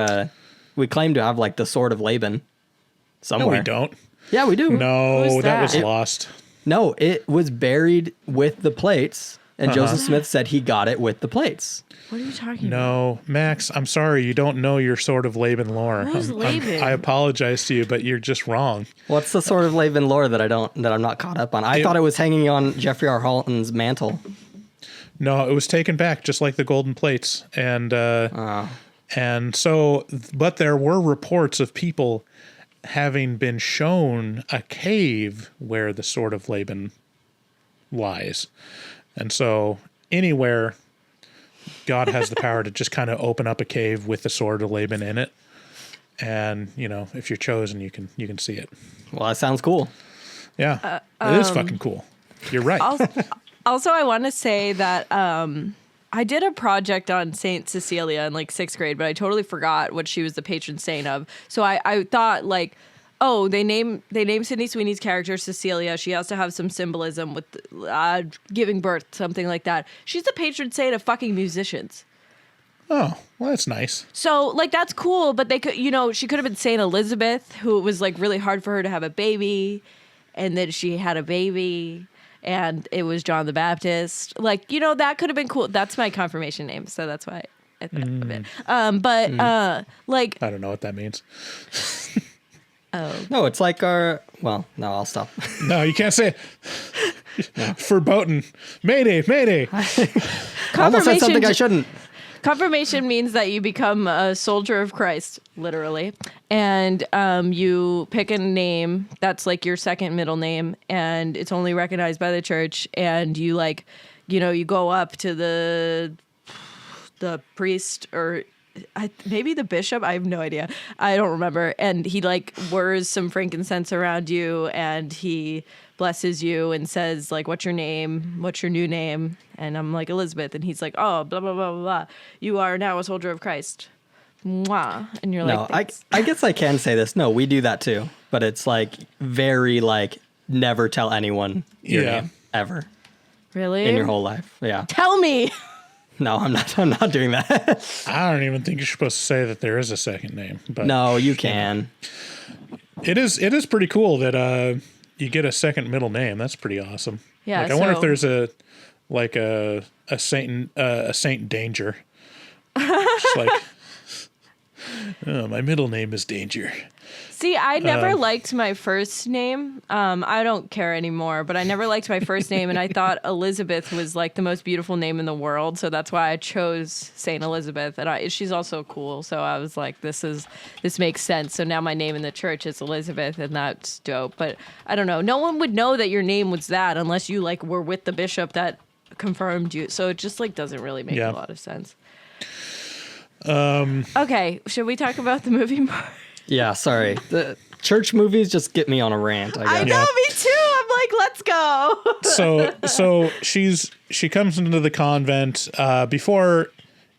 we claim to have like the Sword of Laban No, somewhere. we don't. Yeah, we do. No, Who's that was that? lost. No, it was buried with the plates, and Uh-huh. Joseph Smith said he got it with the plates. What are you talking about? No, Max, I'm sorry. You don't know your Sword of Laban lore. Who's Laban? I apologize to you, but you're just wrong. What's the Sword of Laban lore that I'm not caught up on? I thought it was hanging on Jeffrey R. Halton's mantle. No, it was taken back, just like the golden plates. And so, but there were reports of people having been shown a cave where the Sword of Laban lies. And so, anywhere, God has the power to just kind of open up a cave with the Sword of Laban in it. And, you know, if you're chosen, you can see it. Well, that sounds cool. Yeah, it is fucking cool. You're right. Also, I want to say that I did a project on Saint Cecilia in like 6th grade, but I totally forgot what she was the patron saint of. So I thought like, oh, they name Sydney Sweeney's character Cecilia. She has to have some symbolism with giving birth, something like that. She's the patron saint of fucking musicians. Oh, well, that's nice. So like that's cool, but they could, you know, she could have been Saint Elizabeth, who it was like really hard for her to have a baby, and then she had a baby. And it was John the Baptist. Like, you know, that could have been cool. That's my confirmation name, so that's why I thought of it. Like... I don't know what that means. No, it's like our... Well, no, I'll stop. No, you can't say it. Verboten. Mayday, mayday. I almost said something I shouldn't. Confirmation means that you become a soldier of Christ, literally. And you pick a name that's like your second middle name, and it's only recognized by the church. And you like, you know, you go up to the priest or maybe the bishop. I have no idea. I don't remember. And he like whirs some frankincense around you, and he blesses you and says like, what's your name? What's your new name? And I'm like, Elizabeth. And he's like, oh, blah, blah, blah, blah, blah. You are now a soldier of Christ. Mwah. And you're No, like, I guess I can say this. No, we do that too. But it's like very like never tell anyone your Yeah. name ever really? in your whole life. Yeah. Tell me. No, I'm not doing that. I don't even think you're supposed to say that there is a second name. But No, you can. it is pretty cool that you get a second middle name. That's pretty awesome. Yeah, Like, I wonder if so- there's a Saint Danger. Just like, oh, my middle name is Danger. See, I never liked my first name. I don't care anymore, but I never liked my first name, and I thought Elizabeth was like the most beautiful name in the world, so that's why I chose Saint Elizabeth. And she's also cool, so I was like, this makes sense. So now my name in the church is Elizabeth, and that's dope. But I don't know, no one would know that your name was that unless you like were with the bishop that confirmed you. So it just like doesn't really make a lot of sense. Okay, should we talk about the movie more? Yeah, sorry. The church movies just get me on a rant, I I guess. know, me too. I'm like, let's go. So she comes into the convent. Before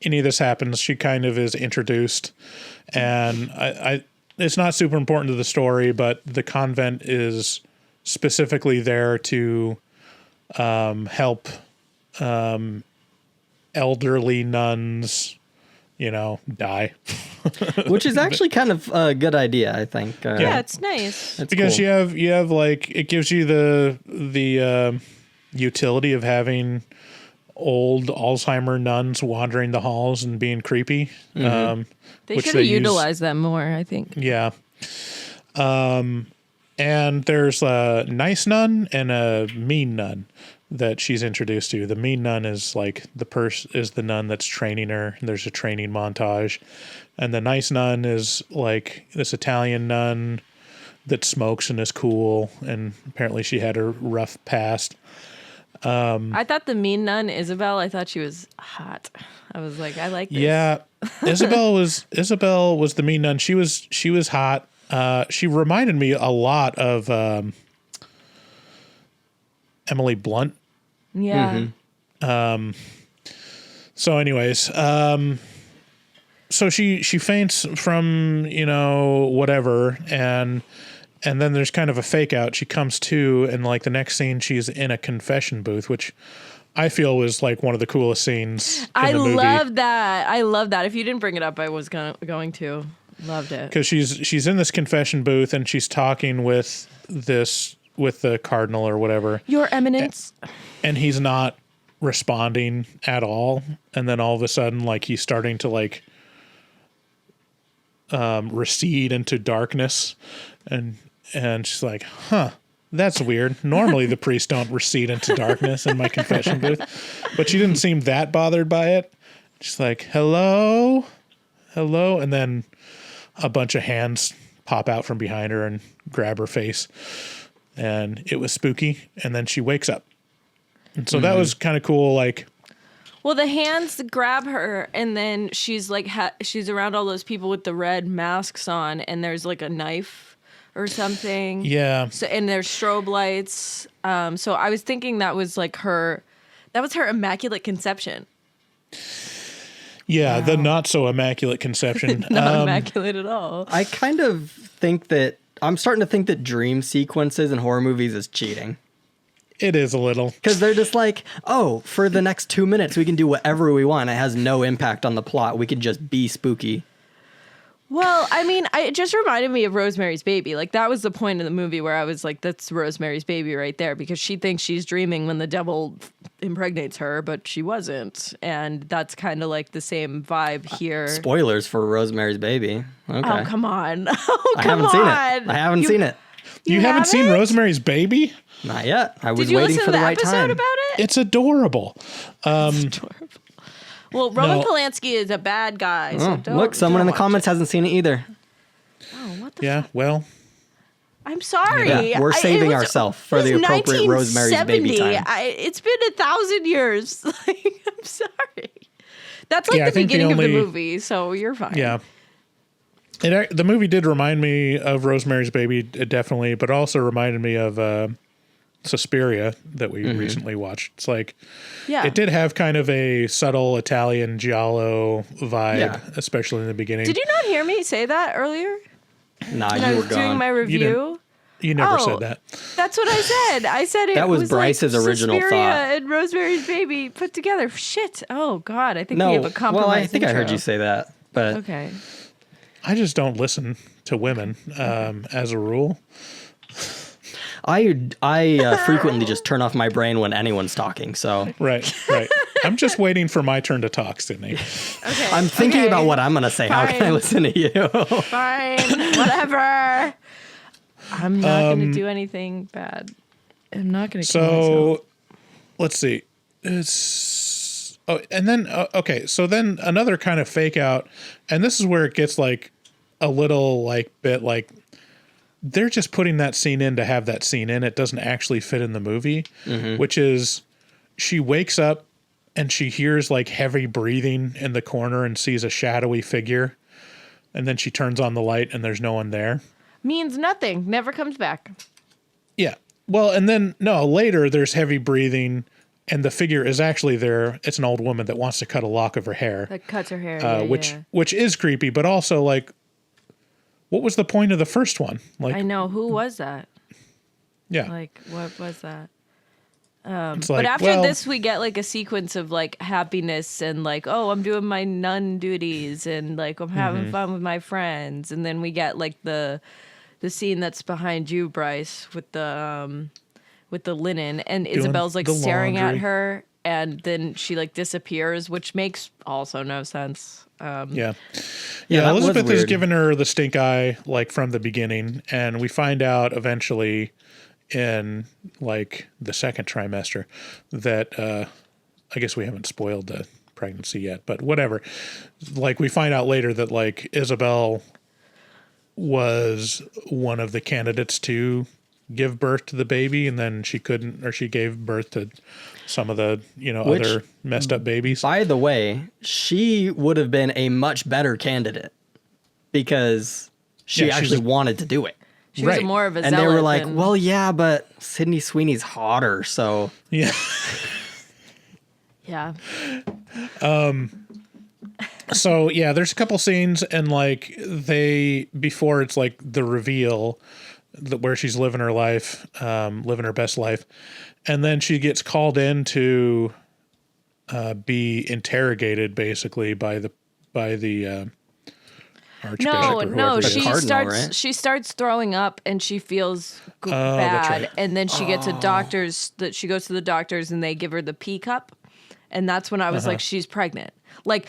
any of this happens, she kind of is introduced, and I it's not super important to the story, but the convent is specifically there to help elderly nuns, you know, die. Which is actually kind of a good idea, I think. Yeah, it's nice. It's Because cool. you have like, it gives you the utility of having old Alzheimer nuns wandering the halls and being creepy. They which should have use- utilized them more, I think. Yeah. And there's a nice nun and a mean nun that she's introduced to. The mean nun is like is the nun that's training her. There's a training montage. And the nice nun is like this Italian nun that smokes and is cool. And apparently she had a rough past. I thought the mean nun, Isabel, I thought she was hot. I was like, I like this. Yeah. Isabel was the mean nun. She was hot. She reminded me a lot of Emily Blunt. Yeah. So anyways, so she faints from, you know, whatever, and And then there's kind of a fake out. She comes to, and like the next scene, she's in a confession booth, which I feel was like one of the coolest scenes in I the movie. love that. I love that. If you didn't bring it up, I was going to. Loved it. Because she's in this confession booth and she's talking with the cardinal or whatever, Your Eminence. and he's not responding at all. And then all of a sudden, like he's starting to like recede into darkness, and she's like, "Huh, that's weird. Normally the priests don't recede into darkness in my confession booth," but she didn't seem that bothered by it. She's like, "Hello, hello," and then a bunch of hands pop out from behind her and grab her face, and it was spooky. And then she wakes up, and so that was kind of cool. Like, Well, the hands grab her, and then she's like, she's around all those people with the red masks on, and there's like a knife or something. yeah, So, and there's strobe lights. So I was thinking that was like her Immaculate Conception. yeah, the not so immaculate conception. Not immaculate at all. I kind of think that I'm starting to think that dream sequences in horror movies is cheating. It is a little. Because they're just like, oh, for the next 2 minutes, we can do whatever we want. It has no impact on the plot. We can just be spooky. Well, I mean, it just reminded me of Rosemary's Baby. Like, that was the point of the movie where I was like, that's Rosemary's Baby right there, because she thinks she's dreaming when the devil impregnates her, but she wasn't. And that's kind of like the same vibe here. Spoilers for Rosemary's Baby. Okay. Oh, come on. Oh, I come haven't on. seen it. I haven't seen it. You haven't seen Rosemary's Baby? Not yet. I was Did you waiting listen for to the the right episode time. about it? It's adorable. Well, Roman No. Polanski is a bad guy. So Oh, don't, look, someone in the watch comments it. hasn't seen it either. Oh, what the Yeah, well, I'm sorry. Yeah, we're saving it was- ourselves for it the was appropriate Rosemary's Baby 1970. time. It's been 1,000 years. Like, I'm sorry. That's like Yeah, I the think the beginning of the only- movie, so you're fine. yeah. The movie did remind me of Rosemary's Baby, definitely, but also reminded me of Suspiria that we recently watched. It's like, Yeah. it did have kind of a subtle Italian giallo vibe, Yeah. especially in the beginning. Did you not hear me say that earlier? Nah, When I you were was doing gone. my review? You never Oh. said that. That's what I said. I said it That was like Bryce's original Suspiria thought. and Rosemary's Baby put together. Shit. Oh, God. I think we No, have a compromise. well, I think I heard intro. you say that, but Okay. I just don't listen to women as a rule. I frequently just turn off my brain when anyone's talking. So Right. I'm just waiting for my turn to talk, Sydney. Okay. I'm thinking okay. about what I'm gonna say. How can I Fine. listen to you? Fine. Whatever. I'm not going to do anything bad. I'm not going to kill myself. So let's see. And then okay. So then another kind of fake out, and this is where it gets like a little like bit like they're just putting that scene in to have that scene in. It doesn't actually fit in the movie, which is she wakes up and she hears like heavy breathing in the corner and sees a shadowy figure, and then she turns on the light and there's no one there. Means nothing. Never comes back. Yeah. Well, and then no, later there's heavy breathing and the figure is actually there. It's an old woman that wants to cut a lock of her hair, That cuts her hair. which is creepy, but also like, what was the point of the first one? Like, I know. Who was that? yeah, Like, what was that? it's But like, after well, this, we get like a sequence of like happiness and like, oh, I'm doing my nun duties and like I'm having fun with my friends. And then we get like the scene that's behind you, Bryce, with the linen, and Isabel's like the staring at laundry. her, and then she like disappears, which makes also no sense. yeah, Yeah, yeah. that was Elizabeth is weird. giving her the stink eye like from the beginning, and we find out eventually in like the second trimester that I guess we haven't spoiled the pregnancy yet, but whatever. Like we find out later that like Isabel was one of the candidates to give birth to the baby, and then she couldn't, or she gave birth to some of the Which- other messed up babies. By the way, she would have been a much better candidate because she Yeah, she's actually a- wanted to do it. She was Right. more of a And they were zealot like, than- well, yeah, but Sydney Sweeney's hotter, so Yeah. yeah. So yeah, there's a couple scenes, and like before it's like the reveal, where she's living her life, living her best life, and then she gets called in to be interrogated, basically by the archbishop. or No, whoever it she is. Cardinal, starts right? she starts throwing up and she feels that's bad, right. and then she gets a doctor's. That she goes to the doctors and they give her the pee cup, and that's when I was like, she's pregnant. Like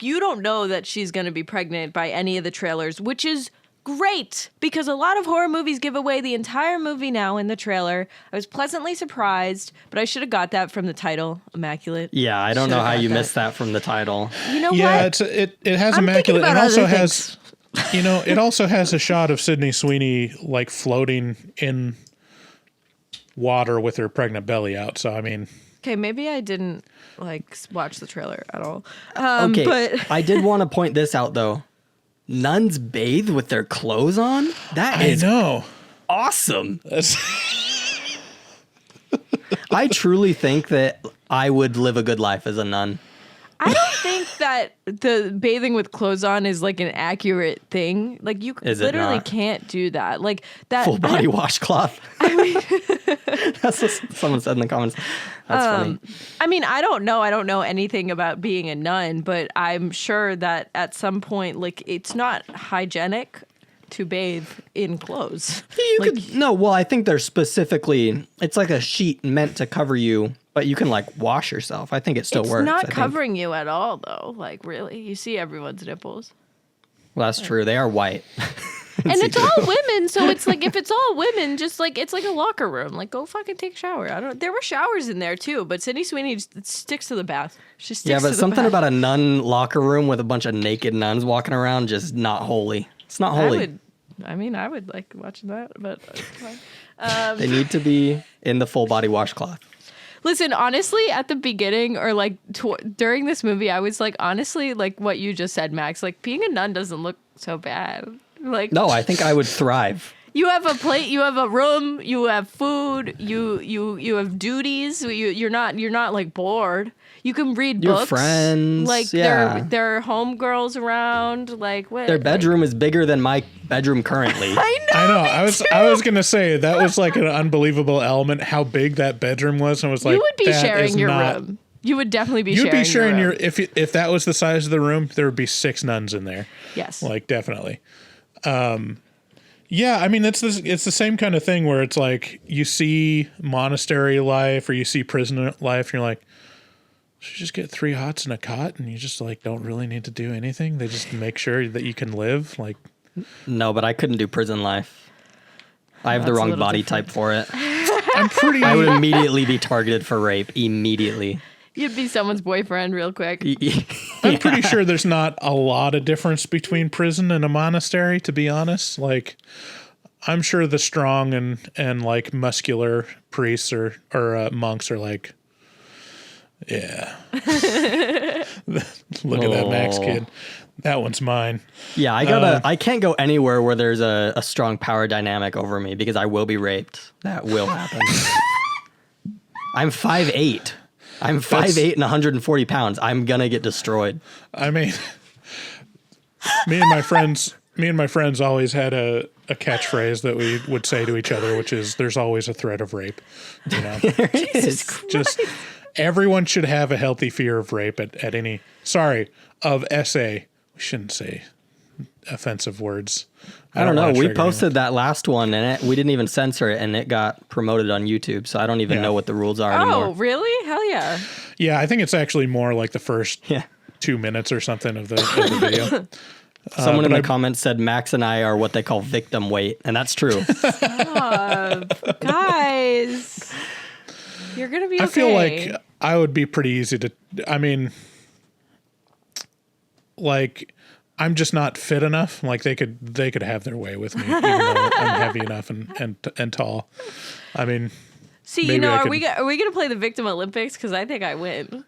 you don't know that she's gonna be pregnant by any of the trailers, which is great because a lot of horror movies give away the entire movie now in the trailer. I was pleasantly surprised, but I should have got that from the title, Immaculate. Yeah, I don't know Should've how got you that. missed that from the title. You know Yeah, what? it has I'm thinking Immaculate. about It also other has, it also has a shot of Sydney Sweeney like floating in water with her pregnant belly out. So I mean, Okay, maybe I didn't like watch the trailer at all. Okay, But I did want to point this out though. Nuns bathe with their clothes on? That I is know. awesome. That's, I truly think that I would live a good life as a nun. I don't think that the bathing with clothes on is like an accurate thing. Like you Is it literally not? can't do that. Like that Full body washcloth. That's what someone said in the comments. That's funny. I mean, I don't know. I don't know anything about being a nun, but I'm sure that at some point, like, it's not hygienic to bathe in clothes. Well, I think they're specifically, it's like a sheet meant to cover you, but you can like wash yourself. I think it still It's works. I not think. covering you at all, though. Like, really, you see everyone's nipples. Well, that's true. They are white. And it's all women, so it's like if it's all women, just like it's like a locker room. Like go fucking take a shower. I don't. There were showers in there too, but Sydney Sweeney just sticks to the bath. She sticks Yeah, to but the something bath. about a nun locker room with a bunch of naked nuns walking around just not holy. It's not holy. I would like watching that, but it's fine. They need to be in the full body washcloth. Listen, honestly, at the beginning or like during this movie, I was like, honestly, like what you just said, Max. Like being a nun doesn't look so bad. Like No, I think I would thrive. you have a plate, you have a room, you have food, you have duties. You're not like bored. You can read Your books. friends, Like yeah. there are homegirls around. Like what? Their bedroom is bigger than my bedroom currently. I know. I know. I was gonna say that was like an unbelievable element how big that bedroom was. And I was like, You would be that sharing is your not- room. You would definitely be. You'd be sharing your your room. if that was the size of the room, there would be 6 nuns in there. Yes. Like definitely. Yeah, I mean it's the same kind of thing where it's like you see monastery life or you see prison life, and you're like, should you just get 3 hots and a cot and you just like don't really need to do anything. They just make sure that you can live. Like No, but I couldn't do prison life. I have the That's a wrong little body different. type for it. I'm pretty I would immediately be targeted for rape. Immediately. You'd be someone's boyfriend real quick. I'm pretty sure there's not a lot of difference between prison and a monastery, to be honest. Like, I'm sure the strong and like muscular priests or monks are like, yeah. Look at that Max kid. That one's mine. Yeah, I can't go anywhere where there's a strong power dynamic over me because I will be raped. That will happen. I'm 5'8". I'm 5'8" and 140 pounds. I'm gonna get destroyed. I mean, me and my friends always had a catchphrase that we would say to each other, which is "There's always a threat of rape." You know, just everyone should have a healthy fear of rape at any. Sorry, of SA. We shouldn't say offensive words. I don't know. wanna We trigger posted that last one and we didn't even censor it and it got promoted on YouTube. So I don't even Yeah. know what the rules are Oh, anymore. really? Hell yeah. anyone. Yeah, I think it's actually more like the first Yeah. 2 minutes or something of the video. Someone in but the comments said Max and I are what they call victim weight, and that's true. Guys, you're going to be okay. I feel like I would be pretty easy to. I mean, like I'm just not fit enough. Like they could have their way with me, even though I'm heavy enough and tall. I mean, See, you maybe know, I are could- we going to play the Victim Olympics? Because I think I win.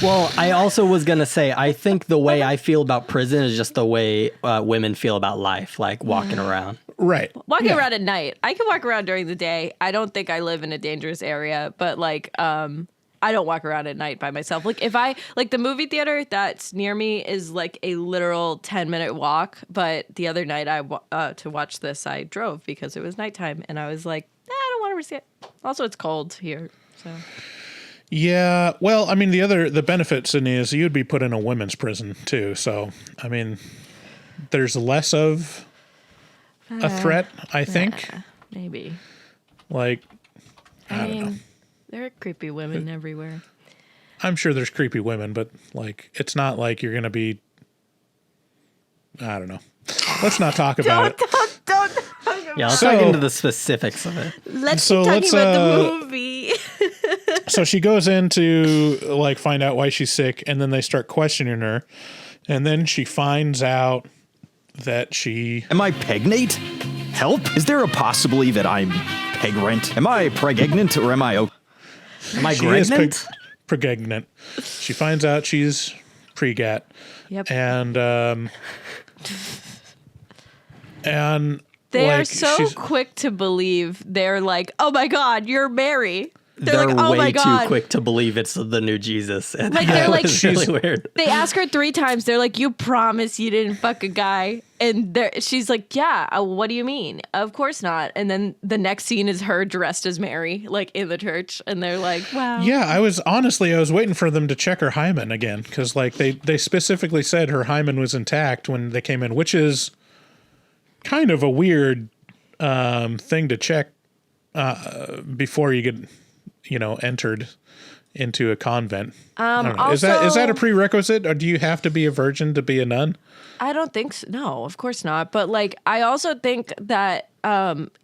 Well, I also was going to say, I think the way I feel about prison is just the way women feel about life, like walking around. right. Walking Yeah. around at night. I can walk around during the day. I don't think I live in a dangerous area, but like, I don't walk around at night by myself. Like if I like the movie theater that's near me is like a literal 10-minute walk. But the other night to watch this, I drove because it was nighttime, and I was like, I don't want to risk it. Also, it's cold here, so. Yeah, well, I mean, the benefit, Sydney, is you'd be put in a women's prison too. So, I mean, there's less of a threat, I think. Maybe. Like, I don't know. There are creepy women everywhere. I'm sure there's creepy women, but like, it's not like you're gonna be. I don't know. Let's not talk about it. Don't. Yeah, let's not get into the specifics of it. Let's keep talking about the movie. So she goes in to like find out why she's sick, and then they start questioning her, and then she finds out that she. Am I pregnant? Help? Is there a possibility that I'm pregnant? Am I pregnant or am I? Am I She is pregnant? pregnant. She finds out she's pregat. Yep. And They are like, so she's- quick to believe. They're like, oh my God, you're Mary. They're like, oh way my God. too quick to believe it's the new Jesus. And Like, they're like, it's really weird. They ask her 3 times. They're like, you promise you didn't fuck a guy? And she's like, yeah, what do you mean? Of course not. And then the next scene is her dressed as Mary, like in the church. And they're like, wow. Yeah, I was waiting for them to check her hymen again, because like they specifically said her hymen was intact when they came in, which is kind of a weird thing to check before you get entered into a convent. I don't know. Is that a prerequisite, or do you have to be a virgin to be a nun? I don't think so. No, of course not. But like, I also think that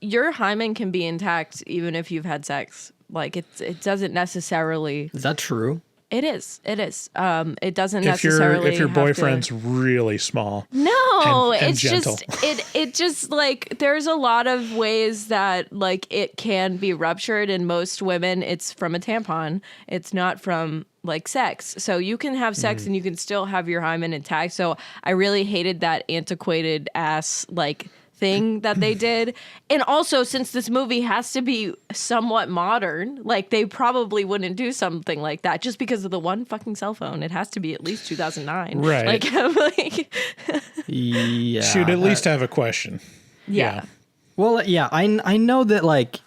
your hymen can be intact even if you've had sex. Like, it doesn't necessarily. Is that true? It is. It is. It doesn't If necessarily. your have boyfriend's to... really small. No, and it's gentle. just it just like there's a lot of ways that like it can be ruptured. In most women, it's from a tampon. It's not from like sex. So you can have sex and you can still have your hymen intact. So I really hated that antiquated ass like thing that they did. And also, since this movie has to be somewhat modern, like they probably wouldn't do something like that just because of the one fucking cell phone. It has to be at least 2009. Right. Like, I'm like Yeah. Should at least have a question. yeah. Well, yeah, I know that like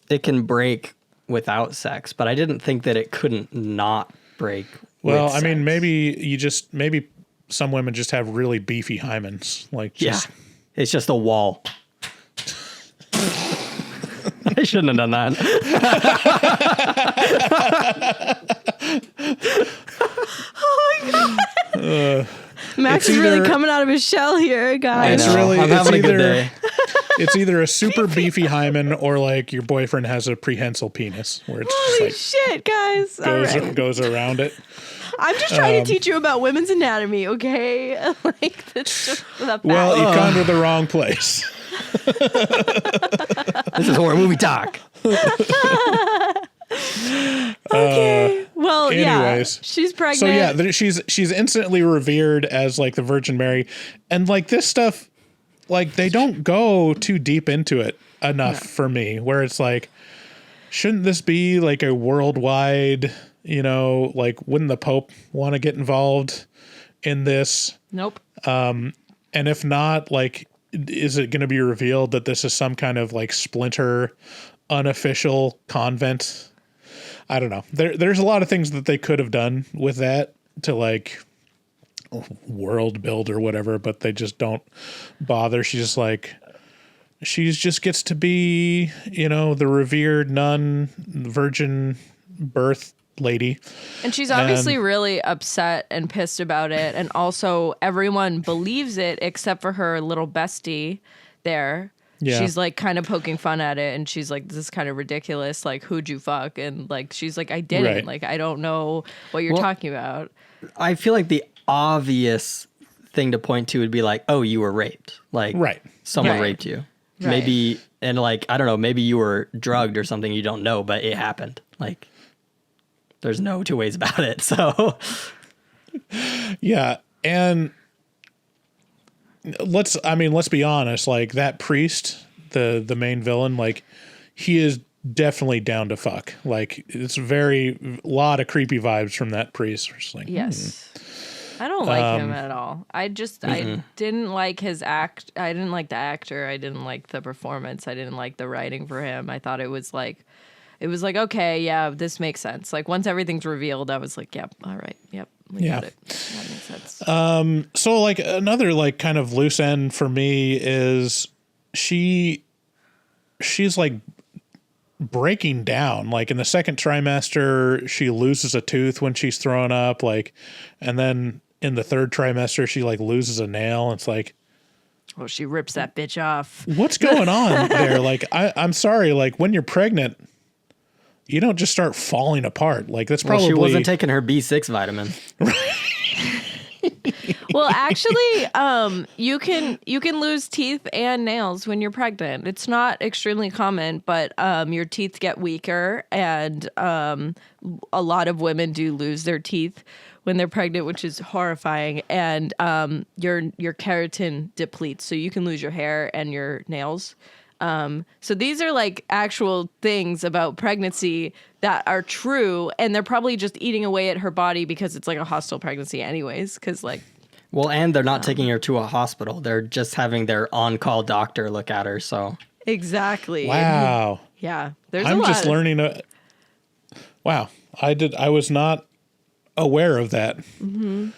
it can break without sex, but I didn't think that it couldn't not break. Well, with I mean, sex. maybe some women just have really beefy hymens. Like, just, Yeah, it's just a wall. I shouldn't have done that. Max It's is really either- coming out of his shell here, guys. It's really- I'm it's having a good either- day. it's either a super beefy hymen or like your boyfriend has a prehensile penis where it's Holy just shit, guys. All like right. goes around it. I'm just trying to teach you about women's anatomy, okay? Like, that's just the fact. Well, you've gone to the wrong place. This is horror movie talk. Okay. Well, anyways. yeah. She's pregnant. So yeah, she's instantly revered as like the Virgin Mary, and like this stuff, like they don't go too deep into it enough for me. Where it's like, shouldn't this be like a worldwide? Like wouldn't the Pope want to get involved in this? Nope. And if not, like, is it going to be revealed that this is some kind of like splinter, unofficial convent? I don't know. There's a lot of things that they could have done with that to like world build or whatever, but they just don't bother. She just gets to be, the revered nun, virgin birth lady. And she's obviously really upset and pissed about it. And also, everyone believes it except for her little bestie there. Yeah. She's like kind of poking fun at it. And she's like, this is kind of ridiculous. Like, who'd you fuck? And like, she's like, I didn't. Right. Like, I don't know what you're talking about. I feel like the obvious thing to point to would be like, oh, you were raped. Like, Right. someone Right. raped you. Right. Maybe, and like, I don't know, maybe you were drugged or something you don't know, but it happened. Like, there's no two ways about it. So, Yeah. And let's be honest, like that priest, the main villain, like he is definitely down to fuck. Like it's a lot of creepy vibes from that priest. It's like, Yes. I don't like him at all. I didn't like his act. I didn't like the actor. I didn't like the performance. I didn't like the writing for him. I thought it was like, okay, yeah, this makes sense. Like once everything's revealed, I was like, yep, all right, yep, we got it. That makes sense. So like another like kind of loose end for me is she's like breaking down. Like in the second trimester, she loses a tooth when she's throwing up, like, and then in the third trimester, she like loses a nail. It's like, oh, she rips that bitch off. what's going on there? Like, I'm sorry. Like when you're pregnant, you don't just start falling apart. Like that's probably she wasn't taking her B6 vitamin. Well, actually, you can lose teeth and nails when you're pregnant. It's not extremely common, but your teeth get weaker, and a lot of women do lose their teeth when they're pregnant, which is horrifying. And your keratin depletes, so you can lose your hair and your nails. So these are like actual things about pregnancy that are true, and they're probably just eating away at her body because it's like a hostile pregnancy anyways, because like, well, and they're not taking her to a hospital. They're just having their on-call doctor look at her. So exactly. wow. Yeah. There's I'm a lot. just learning. Wow. I was not aware of that. Mm-hmm.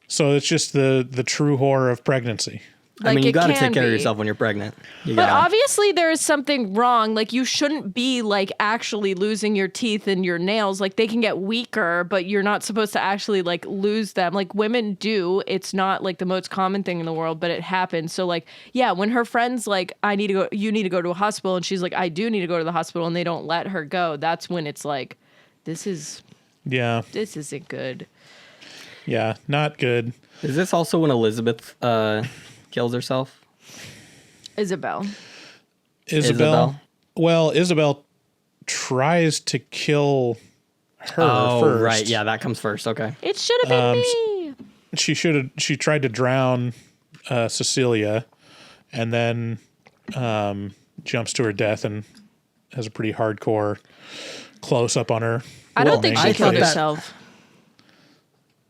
So it's just the true horror of pregnancy. I mean, you got to can take care of be. yourself when you're pregnant. But obviously there is something wrong. Like you shouldn't be like actually losing your teeth and your nails. Like they can get weaker, but you're not supposed to actually like lose them. Like women do. It's not like the most common thing in the world, but it happens. So like, yeah, when her friends like, you need to go to a hospital, and she's like, I do need to go to the hospital, and they don't let her go. That's when it's like, this isn't good. Yeah, not good. Is this also when Elizabeth kills herself? Isabel. Well, Isabel tries to kill her first. Right. Yeah, that comes first. Okay. It should have been me. She tried to drown Cecilia, and then jumps to her death and has a pretty hardcore close up on her. I don't think she mangled killed face. herself.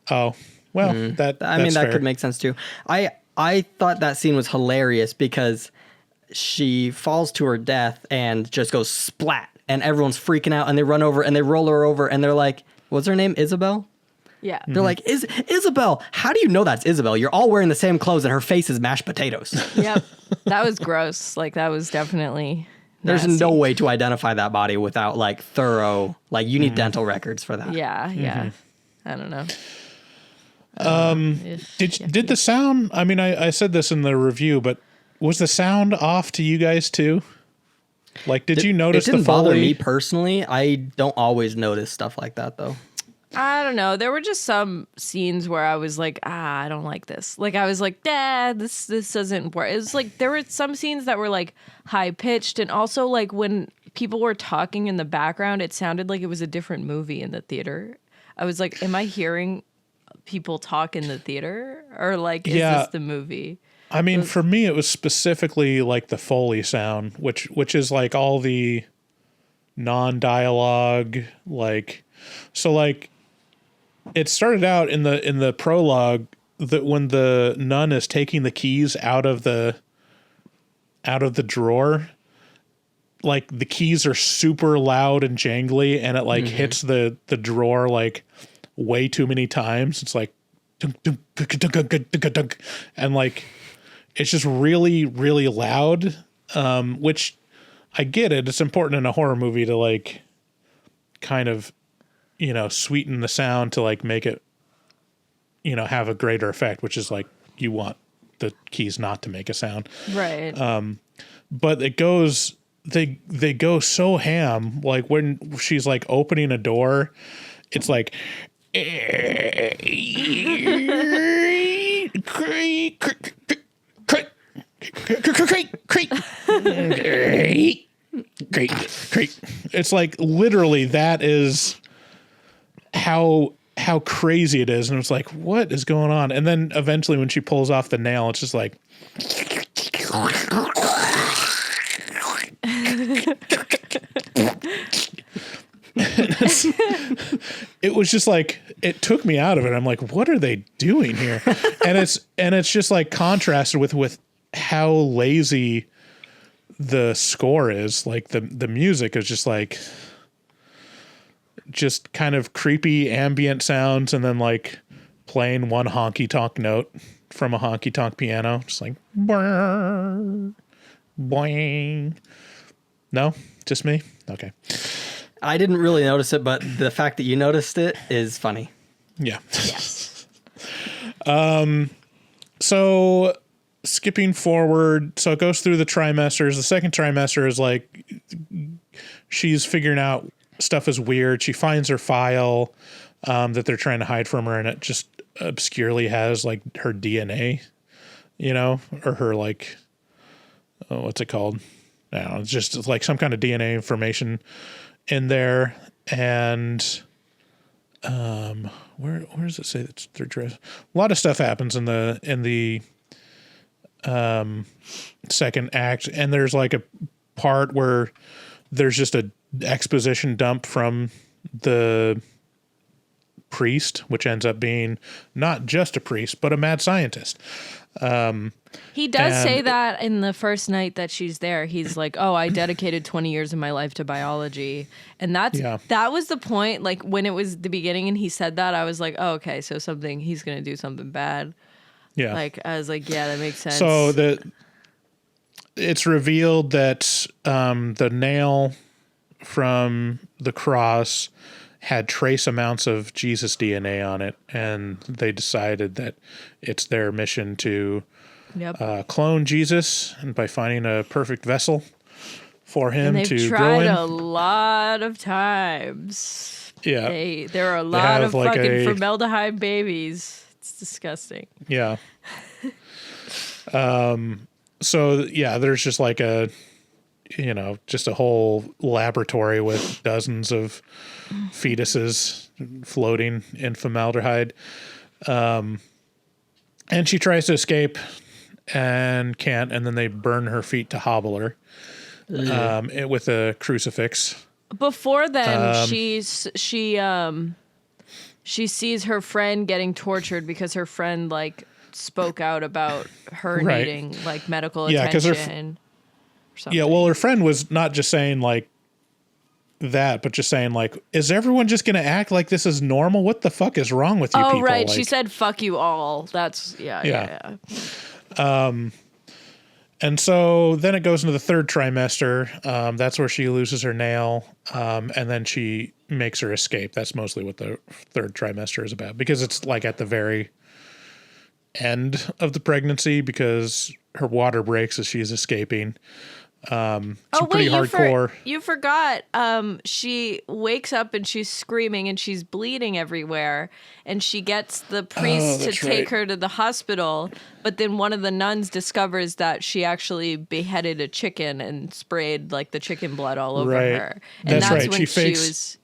Oh, well, that fair. could make sense too. I thought that scene was hilarious because she falls to her death and just goes splat, and everyone's freaking out, and they run over and they roll her over, and they're like, what's her name? Isabel? Yeah. They're like, Isabel, how do you know that's Isabel? You're all wearing the same clothes and her face is mashed potatoes. Yep. That was gross. Like that was definitely There's nasty. no way to identify that body without like thorough, like you need dental records for that. Yeah. I don't know. Did the sound? I mean, I said this in the review, but was the sound off to you guys too? Like, did you notice it didn't the Foley? bother me personally. I don't always notice stuff like that though. I don't know. There were just some scenes where I was like, I don't like this. Like I was like, this doesn't work. It was like there were some scenes that were like high pitched, and also like when people were talking in the background, it sounded like it was a different movie in the theater. I was like, am I hearing people talk in the theater, or like is this the movie? I mean, for me, it was specifically like the Foley sound, which is like all the non-dialogue, like so like. It started out in the prologue that when the nun is taking the keys out of the drawer, like the keys are super loud and jangly, and it like hits the drawer like way too many times. It's like dunk, dunk, dunk, dunk, dunk, dunk, dunk, and like it's just really, really loud. Which I get it. It's important in a horror movie to like kind of, sweeten the sound to like make it, have a greater effect, which is like you want the keys not to make a sound. Right. But it goes, they go so ham. Like when she's like opening a door, it's like, it's like literally that is how crazy it is, and it's like, what is going on? And then eventually when she pulls off the nail, it's just like it was just like, it took me out of it. I'm like, what are they doing here? and it's just like contrasted with how lazy the score is. Like the music is just like, just kind of creepy ambient sounds, and then like playing one honky tonk note from a honky tonk piano, just like boing. No, just me. Okay. I didn't really notice it, but the fact that you noticed it is funny. Yeah. Yes. So skipping forward, so it goes through the trimesters. The second trimester is like, she's figuring out stuff is weird. She finds her file that they're trying to hide from her, and it just obscurely has like her DNA, you know, or her like, oh, what's it called? I don't know, it's just like some kind of DNA information in there. And where does it say that's their dress? A lot of stuff happens in the second act, and there's like a part where there's just a exposition dump from the priest, which ends up being not just a priest but a mad scientist. He does say that in the first night that she's there. He's like, "Oh, I dedicated 20 years of my life to biology," and that was the point. Like when it was the beginning, and he said that, I was like, "Oh, okay, so he's gonna do something bad." Yeah, like I was like, "Yeah, that makes sense." So it's revealed that the nail from the cross had trace amounts of Jesus DNA on it, and they decided that it's their mission to clone Jesus, and by finding a perfect vessel for him and to they've grow tried in. a lot of times. Yeah, there are a lot of like fucking formaldehyde babies. It's disgusting. Yeah. So yeah, there's just like just a whole laboratory with dozens of fetuses floating in formaldehyde. And she tries to escape and can't, and then they burn her feet to hobble her with a crucifix. Before then, she sees her friend getting tortured because her friend like spoke out about her needing like medical attention. Yeah, well, her friend was not just saying like that, but just saying like, is everyone just going to act like this is normal? What the fuck is wrong with you people? Oh, right. Like, she said, fuck you all. That's, yeah. And so then it goes into the third trimester. That's where she loses her nail. And then she makes her escape. That's mostly what the third trimester is about, because it's like at the very end of the pregnancy, because her water breaks as she's escaping. Pretty hardcore. You forgot. She wakes up and she's screaming and she's bleeding everywhere, and she gets the priest to take her to the hospital. But then one of the nuns discovers that she actually beheaded a chicken and sprayed like the chicken blood all over her. And that's when she was.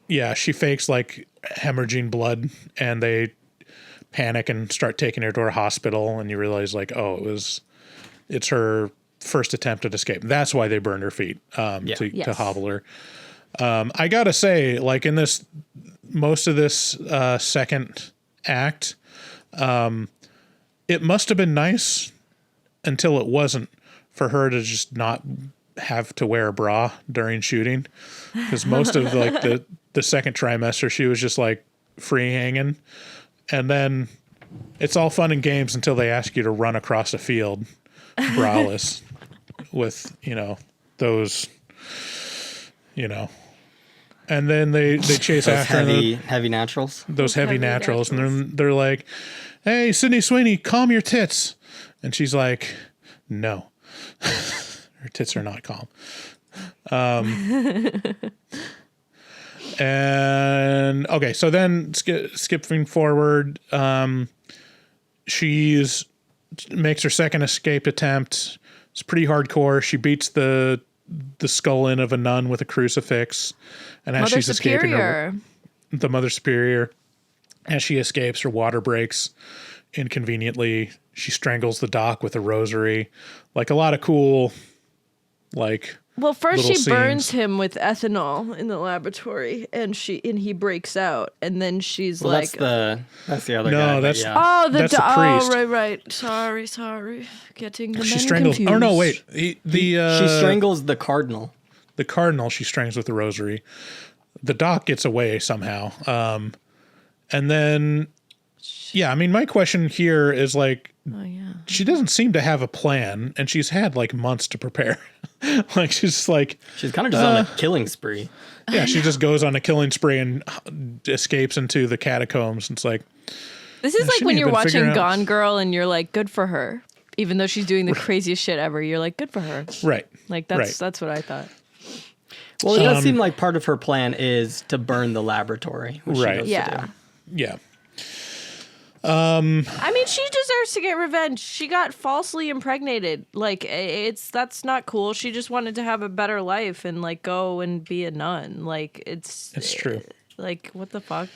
Yeah, she fakes like hemorrhaging blood, and they panic and start taking her to her hospital, and you realize like, it's her first attempt at escape. That's why they burned her feet to hobble her. I gotta say, like in most of this second act, it must have been nice until it wasn't, for her to just not have to wear a bra during shooting, because most of like the second trimester she was just like free hanging, and then it's all fun and games until they ask you to run across a field braless with those and then they chase after heavy naturals, those heavy naturals, and then they're like, hey, Sydney Sweeney, calm your tits, and she's like, no. Her tits are not calm. And okay, so then skipping forward, she's makes her second escape attempt. It's pretty hardcore. She beats the skull in of a nun with a crucifix, and as she's escaping the Mother Superior, as she escapes, her water breaks inconveniently. She strangles the dock with a rosary. Like a lot of cool, like Well, first little she burns scenes. him with ethanol in the laboratory, and he breaks out, and then she's Well, like, that's the other No, guy. but that's- yeah. "Oh, That's the priest. right. Sorry, getting the She men strangles. confused." Oh no, wait. She strangles the cardinal. the cardinal. She strangles with the rosary. The doc gets away somehow. And then, yeah. I mean, my question here is like, Oh yeah. she doesn't seem to have a plan, and she's had like months to prepare. Like she's like, She's kind of just on a killing spree. yeah, she just goes on a killing spree and escapes into the catacombs. And it's like, This is like shouldn't when you you're have been figuring watching out- Gone Girl, and you're like, "Good for her," even though she's doing the craziest shit ever. You're like, "Good for her." right. Like Right. that's what I thought. Well, it does seem like part of her plan is to burn the laboratory. Which Right. She goes to Yeah. do. Yeah. I mean, she deserves to get revenge. She got falsely impregnated. Like, that's not cool. She just wanted to have a better life and like go and be a nun. Like, it's true. Like, what the fuck?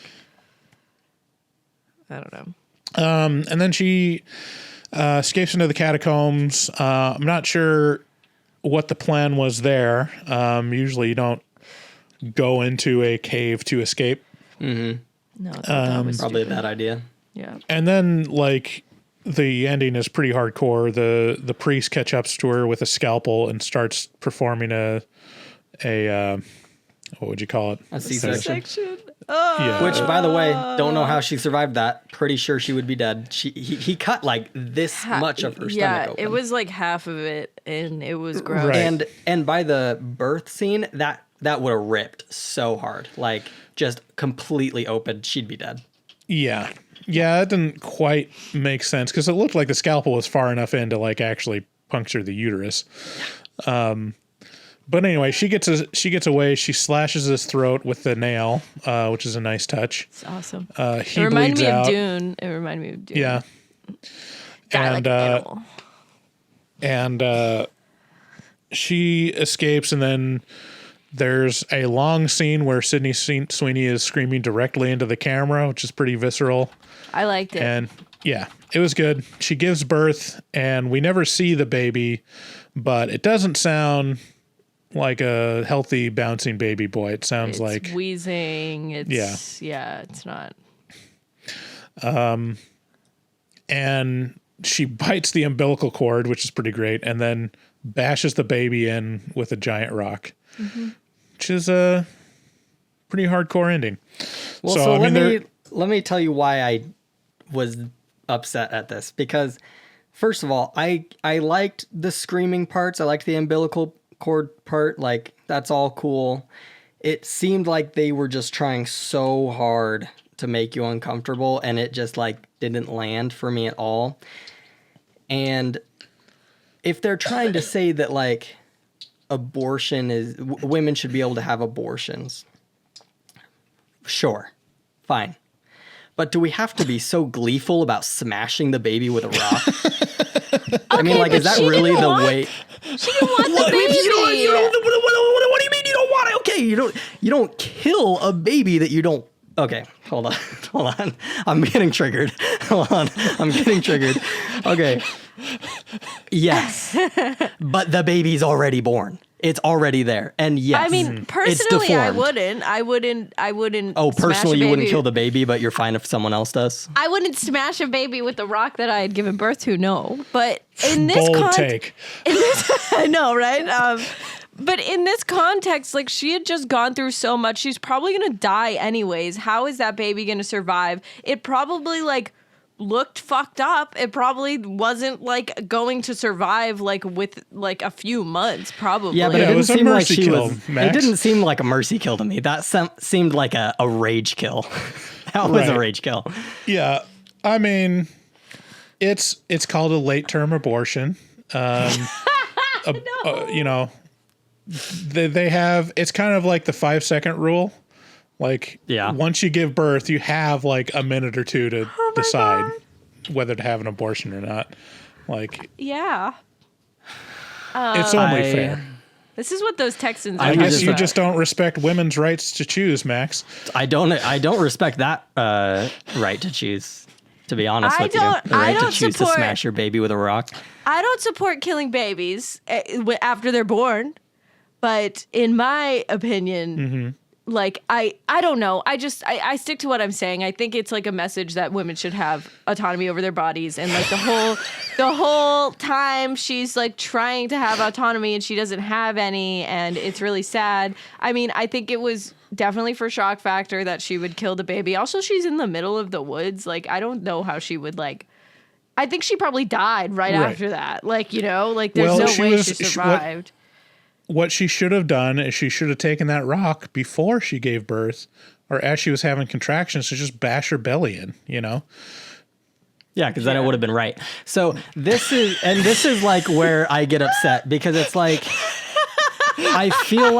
I don't know. And then she escapes into the catacombs. I'm not sure what the plan was there. Usually you don't go into a cave to escape. No, that was Probably a stupid. bad idea. Yeah. And then like the ending is pretty hardcore. The priest catch up to her with a scalpel and starts performing a what would you call it? A C-section. Section. Yeah. Which, by the way, don't know how she survived that. Pretty sure she would be dead. He cut like this much of her Yeah, stomach open. it was like half of it, and it was gross. Right. And by the birth scene, that would have ripped so hard, like just completely open. She'd be dead. Yeah. Yeah, that didn't quite make sense because it looked like the scalpel was far enough in to like actually puncture the uterus. But anyway, she gets away. She slashes his throat with the nail, which is a nice touch. It's awesome. He It reminded bleeds me out. of Dune. It reminded me of Dune. Yeah. Die like an animal. And she escapes, and then there's a long scene where Sydney Sweeney is screaming directly into the camera, which is pretty visceral. I liked it. And yeah, it was good. She gives birth, and we never see the baby, but it doesn't sound like a healthy, bouncing baby boy. It sounds It's like wheezing. It's yeah, it's not. and she bites the umbilical cord, which is pretty great, and then bashes the baby in with a giant rock, which is a pretty hardcore ending. Well, So, so, I mean, let me tell you why I was upset at this, because first of all, I liked the screaming parts. I liked the umbilical cord part. Like, that's all cool. It seemed like they were just trying so hard to make you uncomfortable, and it just like didn't land for me at all. And if they're trying to say that like abortion is women should be able to have abortions, sure, fine. But do we have to be so gleeful about smashing the baby with a rock? I mean, like, is that really the way? She didn't want the What, baby. what do you mean you don't want it? Okay, you don't kill a baby that you don't. Okay, hold on. I'm getting triggered. Hold on, I'm getting triggered. Okay. Yes, but the baby's already born. It's already there, and yes, I mean, personally, it's I deformed. wouldn't. Oh, smash a personally, you wouldn't baby. kill the baby, but you're fine if someone else does. I wouldn't smash a baby with the rock that I had given birth to. No, but in this Bold take. I know, right? But in this context, like, she had just gone through so much. She's probably gonna die anyways. How is that baby gonna survive? It probably like looked fucked up. It probably wasn't like going to survive like with like a few months. Probably. Yeah, but Yeah, it it didn't was a seem like mercy she kill, was. Max. It didn't seem like a mercy kill to me. That seemed like a rage kill. That was a Right. rage kill. Yeah, I mean, it's called a late term abortion. You know, they have. It's kind of like the 5-second rule. Like, Yeah. once you give birth, you have like a minute or two to decide whether to have an abortion or not. Like, Yeah. it's only fair. This is what those Texans. I are guess talking you about. just don't respect women's rights to choose, Max. I don't respect that right to choose. To be honest I with you, don't- the I right to don't choose support- to smash your baby with a rock. I don't support killing babies after they're born, But in my opinion, like I don't know. I stick to what I'm saying. I think it's like a message that women should have autonomy over their bodies, and like the whole time she's like trying to have autonomy and she doesn't have any, and it's really sad. I mean, I think it was definitely for shock factor that she would kill the baby. Also, she's in the middle of the woods. Like, I don't know how she would like. I think she probably died right after that. Like, you know, like there's no way she survived. What she should have done is she should have taken that rock before she gave birth, or as she was having contractions, to just bash her belly in, you know? Yeah, because then it would have been right. So this is like where I get upset, because it's like I feel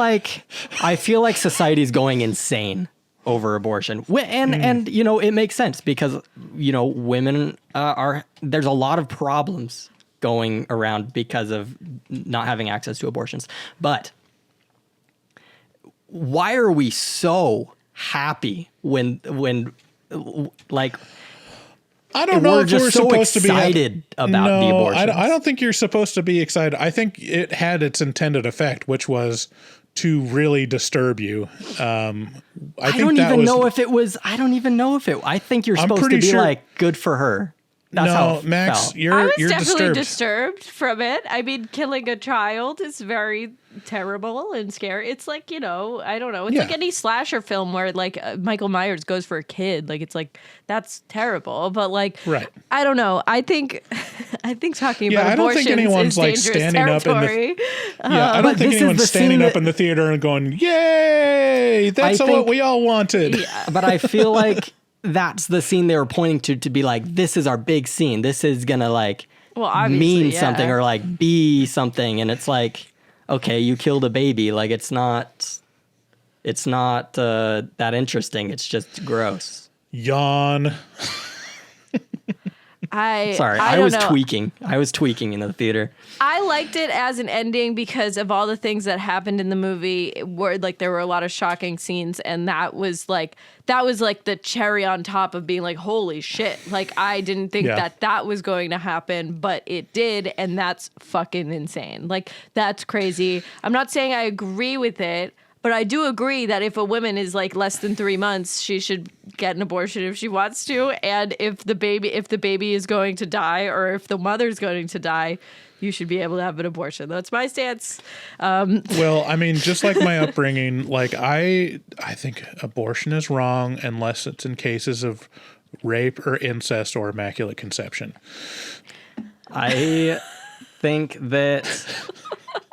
like society's going insane over abortion, and you know, it makes sense because, you know, women there's a lot of problems going around because of not having access to abortions. But why are we so happy when like I don't know we're if just we're so supposed to be excited about the abortion? I don't think you're supposed to be excited. I think it had its intended effect, which was to really disturb you. I don't even know if I think you're supposed to be like, good for her. That's how it Max, felt. you're I was definitely disturbed. from it. I mean, killing a child is very terrible and scary. It's like, you know, I don't know. It's like any slasher film where like Michael Myers goes for a kid. Like, it's like, that's terrible. But like, I don't know. I think talking about I don't abortion think anyone's is like dangerous standing territory. up in the I don't think anyone's standing up in the theater and going, "Yay! That's what we all wanted." Yeah. But I feel like that's the scene they were pointing to be like, this is our big scene. This is gonna like mean something or like be something. And it's like, okay, you killed a baby. Like it's not that interesting. It's just gross. Yawn. I was tweaking. I was tweaking in the theater. I liked it as an ending because of all the things that happened in the movie. Where like there were a lot of shocking scenes, and that was like the cherry on top of being like, holy shit! Like I didn't think that was going to happen, but it did, and that's fucking insane. Like that's crazy. I'm not saying I agree with it. But I do agree that if a woman is like less than 3 months, she should get an abortion if she wants to. And if the baby is going to die, or if the mother's going to die, you should be able to have an abortion. That's my stance. Well, I mean, just like my upbringing, like I think abortion is wrong unless it's in cases of rape or incest or immaculate conception. I think that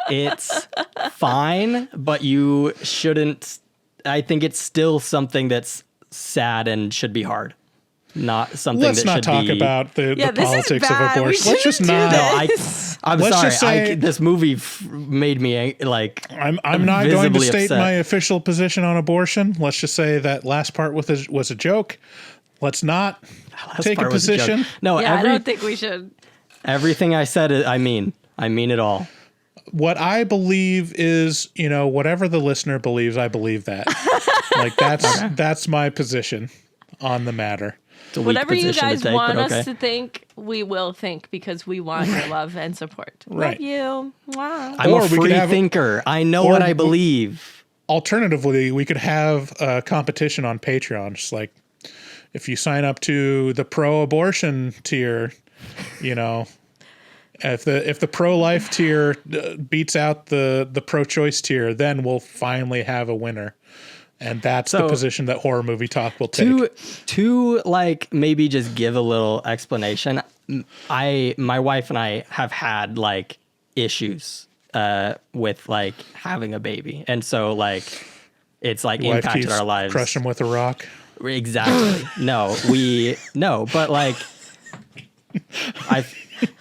it's fine, but you shouldn't. I think it's still something that's sad and should be hard. Not something Let's that not should talk be. about the politics of bad. abortion. Let's just not. I'm Let's sorry. just say- This movie made me like. I'm not going to visibly state upset. my official position on abortion. Let's just say that last part was a joke. Let's not take a part was a joke. position. No, I don't think we should. everything I said, I mean it all. What I believe is, you know, whatever the listener believes, I believe that. Like that's my position on the matter. It's a weak Whatever you position to guys take, want but okay. us to think, we will think because we want your love and support. Right. Love you. Wow. I'm Or a we could free have- thinker. I know or what I we- believe. Alternatively, we could have a competition on Patreon. Just like if you sign up to the pro-abortion tier, you know, if the pro-life tier beats out the pro-choice tier, then we'll finally have a winner. And that's the position that Horror Movie Talk will take. To like maybe just give a little explanation. My wife and I have had like issues with like having a baby, and so like it's like Your wife impacted keeps our lives. Crush him with a rock. Exactly. No, but like I.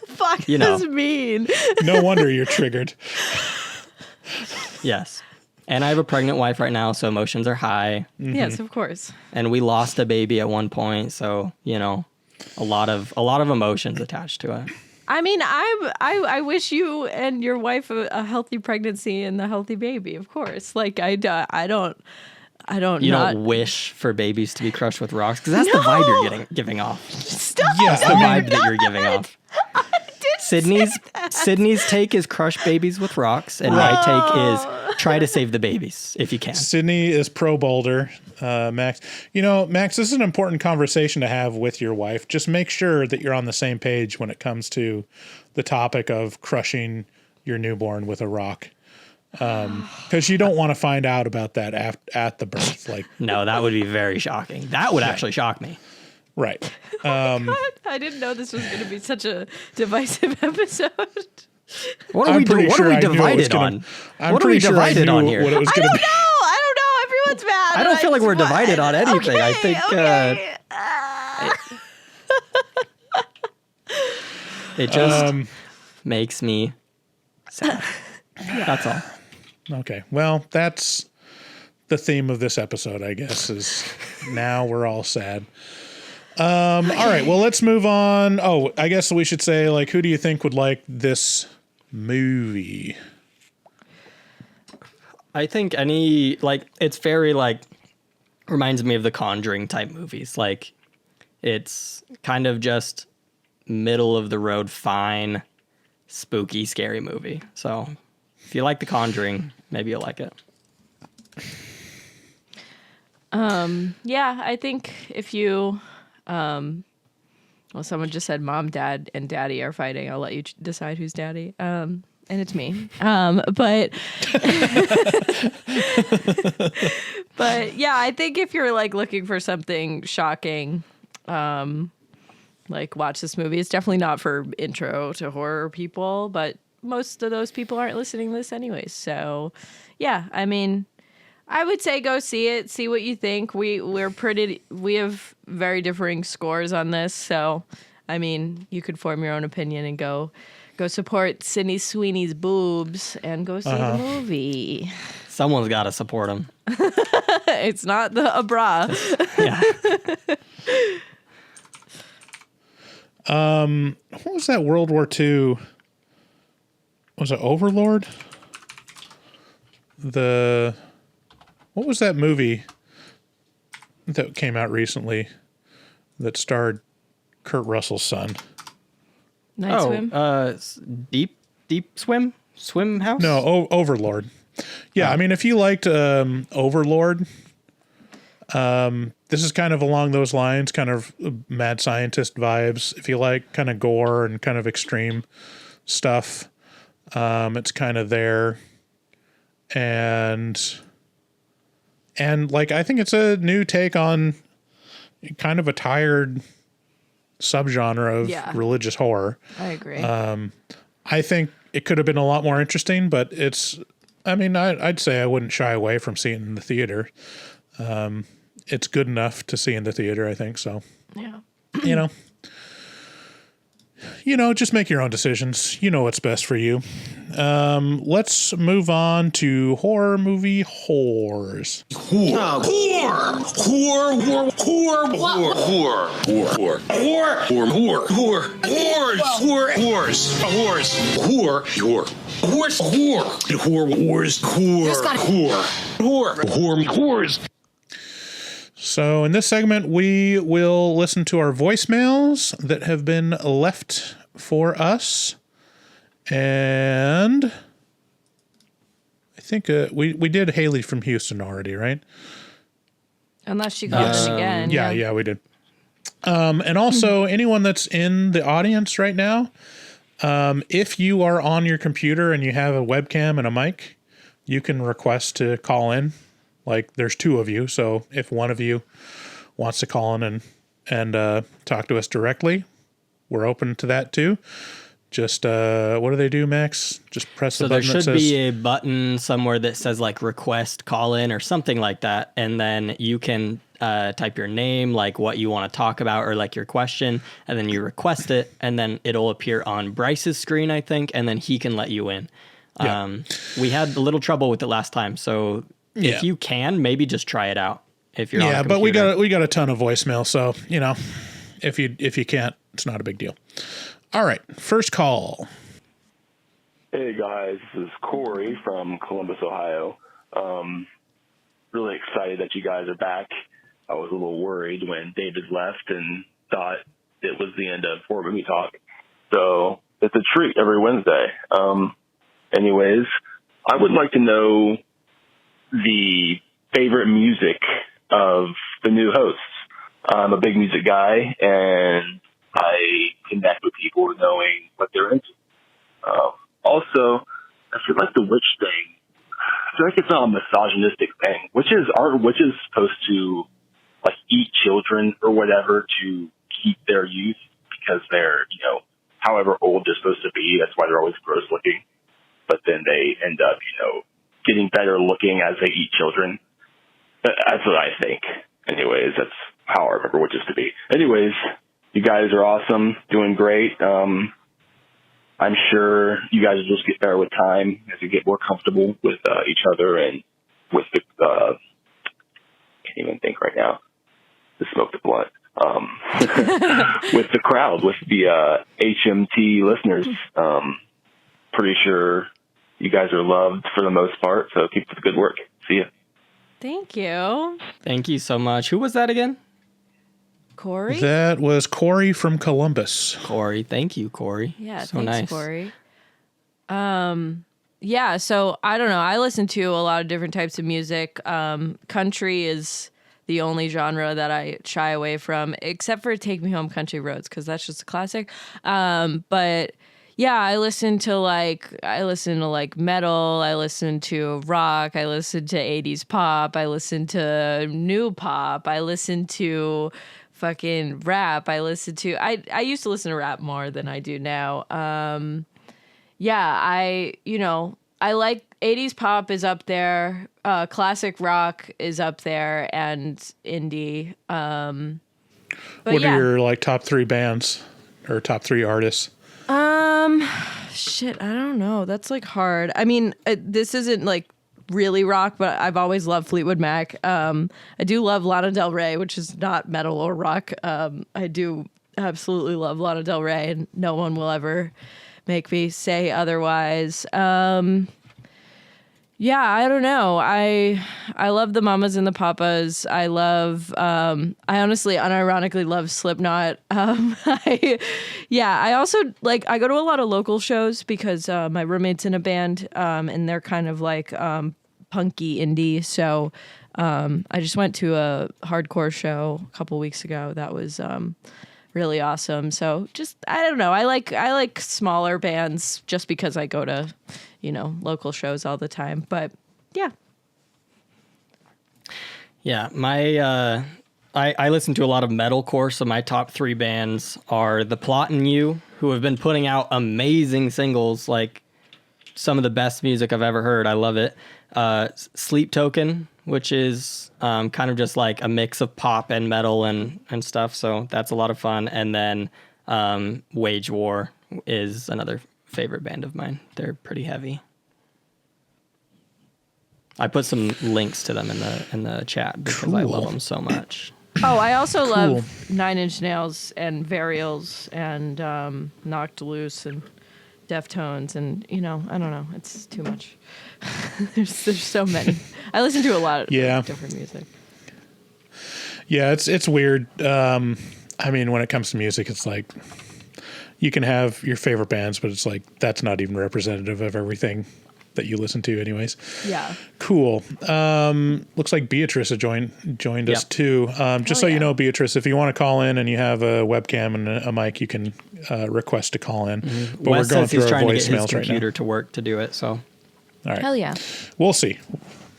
Fuck You know. this mean. No wonder you're triggered. Yes. And I have a pregnant wife right now, so emotions are high. Yes, of course. And we lost a baby at one point, so, you know, a lot of emotions attached to it. I mean, I wish you and your wife a healthy pregnancy and a healthy baby, of course. Like I don't You don't wish for babies to be crushed with rocks, because that's the vibe you're giving off. Stop. Yeah, That's the vibe that you're giving off. I did Sydney's take is crush babies with rocks, and my take is try to save the babies if you can. Sydney is pro boulder. Max, Max, this is an important conversation to have with your wife. Just make sure that you're on the same page when it comes to the topic of crushing your newborn with a rock. Because you don't want to find out about that at the birth. No, that would be very shocking. That would actually shock me. Right. God, I didn't know this was going to be such a divisive episode. What are we divided on? I'm pretty sure I knew what it was going to be. I don't know. Everyone's mad. I don't feel like we're divided on anything. Okay, I think it just makes me sad. That's all. Okay. Well, that's the theme of this episode, I guess, is now we're all sad. All right. Well, let's move on. Oh, I guess we should say, who do you think would like this movie? I think it's very, reminds me of the Conjuring type movies. It's kind of just middle of the road, fine, spooky, scary movie. So if you like the Conjuring, maybe you'll like it. Yeah, I think if you, someone just said mom, dad, and daddy are fighting. I'll let you decide who's daddy. And it's me. But yeah, I think if you're looking for something shocking, watch this movie. It's definitely not for intro to horror people, but most of those people aren't listening to this anyways. So yeah, I mean, I would say go see it, see what you think. We have very differing scores on this, so I mean, you could form your own opinion and go support Sydney Sweeney's boobs and go see the movie. Someone's got to support them. It's not a bra. Yeah. What was that World War II? Was it Overlord? What was that movie that came out recently that starred Kurt Russell's son? Night Swim? Deep Swim? Swim House? No, Overlord. Yeah, I mean, if you liked Overlord, this is kind of along those lines, kind of mad scientist vibes. If you like kind of gore and kind of extreme stuff, it's kind of there. And I think it's a new take on kind of a tired subgenre of religious horror. I agree. I think it could have been a lot more interesting, but I'd say I wouldn't shy away from seeing it in the theater. It's good enough to see in the theater, I think. So, yeah. Just make your own decisions. You know what's best for you. Let's move on to horror movie whores. So in this segment, we will listen to our voicemails that have been left for us. And I think we did Haley from Houston already, right? Unless she calls in again. Yeah, we did. And also anyone that's in the audience right now, if you are on your computer and you have a webcam and a mic, you can request to call in. There's two of you, so if one of you wants to call in and talk to us directly, we're open to that too. Just what do they do, Max? Just press the button. So there should be a button somewhere that says request call in or something like that, and then you can type your name, what you want to talk about, or your question, and then you request it, and then it'll appear on Bryce's screen, I think, and then he can let you in. Yeah. We had a little trouble with it last time, so. If you can, maybe just try it out. If you're on a computer. But we got a ton of voicemail, so if you can't, it's not a big deal. All right, first call. Hey guys, this is Corey from Columbus, Ohio. Really excited that you guys are back. I was a little worried when David left and thought it was the end of horror movie talk. So it's a treat every Wednesday. Anyways, I would like to know the favorite music of the new hosts. I'm a big music guy, and I connect with people knowing what they're into. Also, I feel like the witch thing, I feel like it's not a misogynistic thing. Aren't witches supposed to like eat children or whatever to keep their youth because they're, however old they're supposed to be. That's why they're always gross looking. But then they end up, getting better looking as they eat children. That's what I think. Anyways, that's how I remember witches to be. Anyways, you guys are awesome, doing great. I'm sure you guys will just get better with time as you get more comfortable with each other and with the, can't even think right now, to smoke the blunt, with the crowd, with the HMT listeners. Pretty sure you guys are loved for the most part, so keep up the good work. See ya. Thank you. Thank you so much. Who was that again? Corey? That was Corey from Columbus. Corey. Thank you, Corey. Yeah, so thanks, nice. Corey. Yeah, so I don't know. I listen to a lot of different types of music. Country is the only genre that I shy away from, except for Take Me Home Country Roads, because that's just a classic. But yeah, I listen to metal, I listen to rock, I listen to 80s pop, I listen to new pop, I listen to fucking rap, I used to listen to rap more than I do now. Yeah, I like 80s pop is up there, classic rock is up there, and indie. What are your top 3 bands or top 3 artists? Shit, I don't know. That's hard. I mean, this isn't really rock, but I've always loved Fleetwood Mac. I do love Lana Del Rey, which is not metal or rock. I do absolutely love Lana Del Rey, and no one will ever make me say otherwise. Yeah, I don't know. I love the Mamas and the Papas. I honestly unironically love Slipknot. I also I go to a lot of local shows because my roommate's in a band, and they're kind of punky indie. So I just went to a hardcore show a couple weeks ago. That was really awesome. So just, I don't know. I like smaller bands just because I go to, local shows all the time. But yeah. Yeah, I listen to a lot of metalcore, so my top 3 bands are The Plot and You, who have been putting out amazing singles, some of the best music I've ever heard. I love it. Sleep Token, which is kind of just a mix of pop and metal and stuff, so that's a lot of fun. And then Wage War is another favorite band of mine. They're pretty heavy. I put some links to them in the chat because I love them so much. Oh, I also love 9 Inch Nails and Varials and Knocked Loose and Deftones, and I don't know, it's too much. there's so many. I listen to a lot of different music. Yeah, it's weird. I mean, when it comes to music, it's you can have your favorite bands, but it's that's not even representative of everything that you listen to anyways. Yeah. Cool. Looks like Beatrice has joined us too. Just so you know, Beatrice, if you want to call in and you have a webcam and a mic, you can request to call in. Mm-hmm. But Wes we're going says he's through our trying to get his voicemails right computer now. to work to do it, so. All right. Hell yeah. We'll see.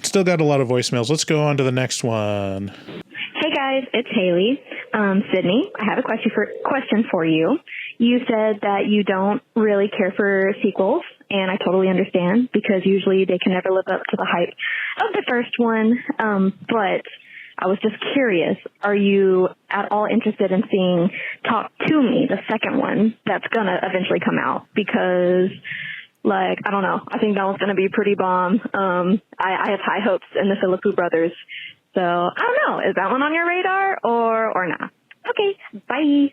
Still got a lot of voicemails. Let's go on to the next one. Hey guys, it's Haley. Sydney, I have a question for you. You said that you don't really care for sequels, and I totally understand because usually they can never live up to the hype of the first one. But I was just curious, are you at all interested in seeing Talk to Me, the second one that's going to eventually come out? Because, I don't know. I think that one's going to be pretty bomb. I have high hopes in the Philippou brothers. So, I don't know. Is that one on your radar or not? Okay, bye.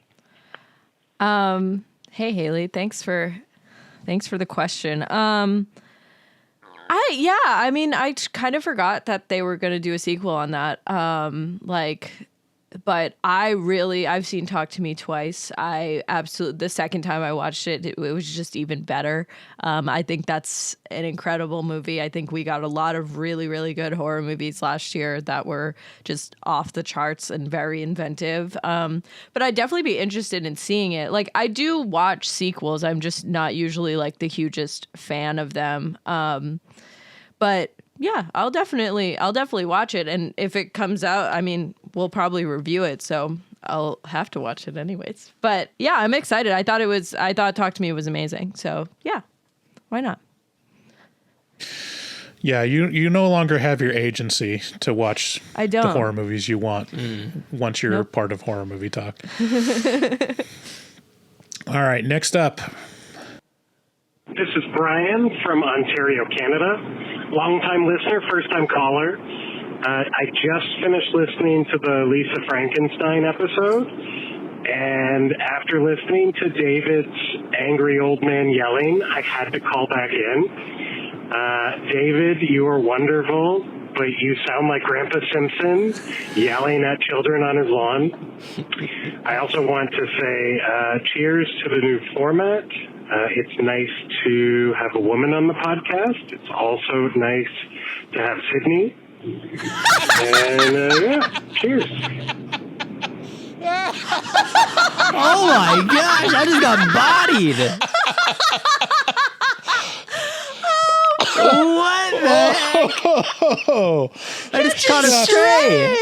Hey Haley, thanks for the question. I kind of forgot that they were going to do a sequel on that. But I've seen Talk to Me twice. The second time I watched it, it was just even better. I think that's an incredible movie. I think we got a lot of really, really good horror movies last year that were just off the charts and very inventive. But I'd definitely be interested in seeing it. Like, I do watch sequels. I'm just not usually like the hugest fan of them. But yeah, I'll definitely watch it. And if it comes out, I mean, we'll probably review it, so I'll have to watch it anyways. But yeah, I'm excited. I thought Talk to Me was amazing. So yeah, why not? Yeah, you no longer have your agency to watch I don't. the horror movies you want once you're part of Horror Movie Talk. All right, next up. This is Brian from Ontario, Canada. Longtime listener, first-time caller. I just finished listening to the Lisa Frankenstein episode, and after listening to David's angry old man yelling, I had to call back in. David, you are wonderful, but you sound like Grandpa Simpson yelling at children on his lawn. I also want to say cheers to the new format. It's nice to have a woman on the podcast. It's also nice to have Sydney. And yeah, cheers. Oh my gosh, I just got bodied. What the heck? Oh, I just caught a stray.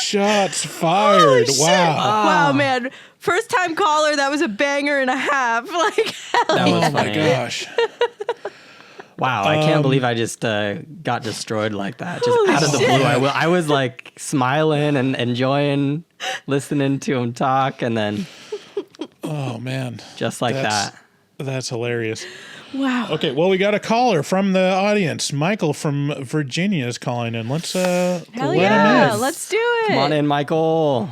shots fired. Holy Wow. shit. Wow, man. First time caller, that was a banger and a half. Like, hell That was Oh my funny. gosh. Wow, I can't believe I just got destroyed like that. Just Holy out of the shit. blue. I was like smiling and enjoying listening to him talk, and then Oh man. just like That's- that. That's hilarious. wow. Okay, well, we got a caller from the audience. Michael from Virginia is calling in. Let's Hell let yeah. him in. Let's do it. Come on in, Michael.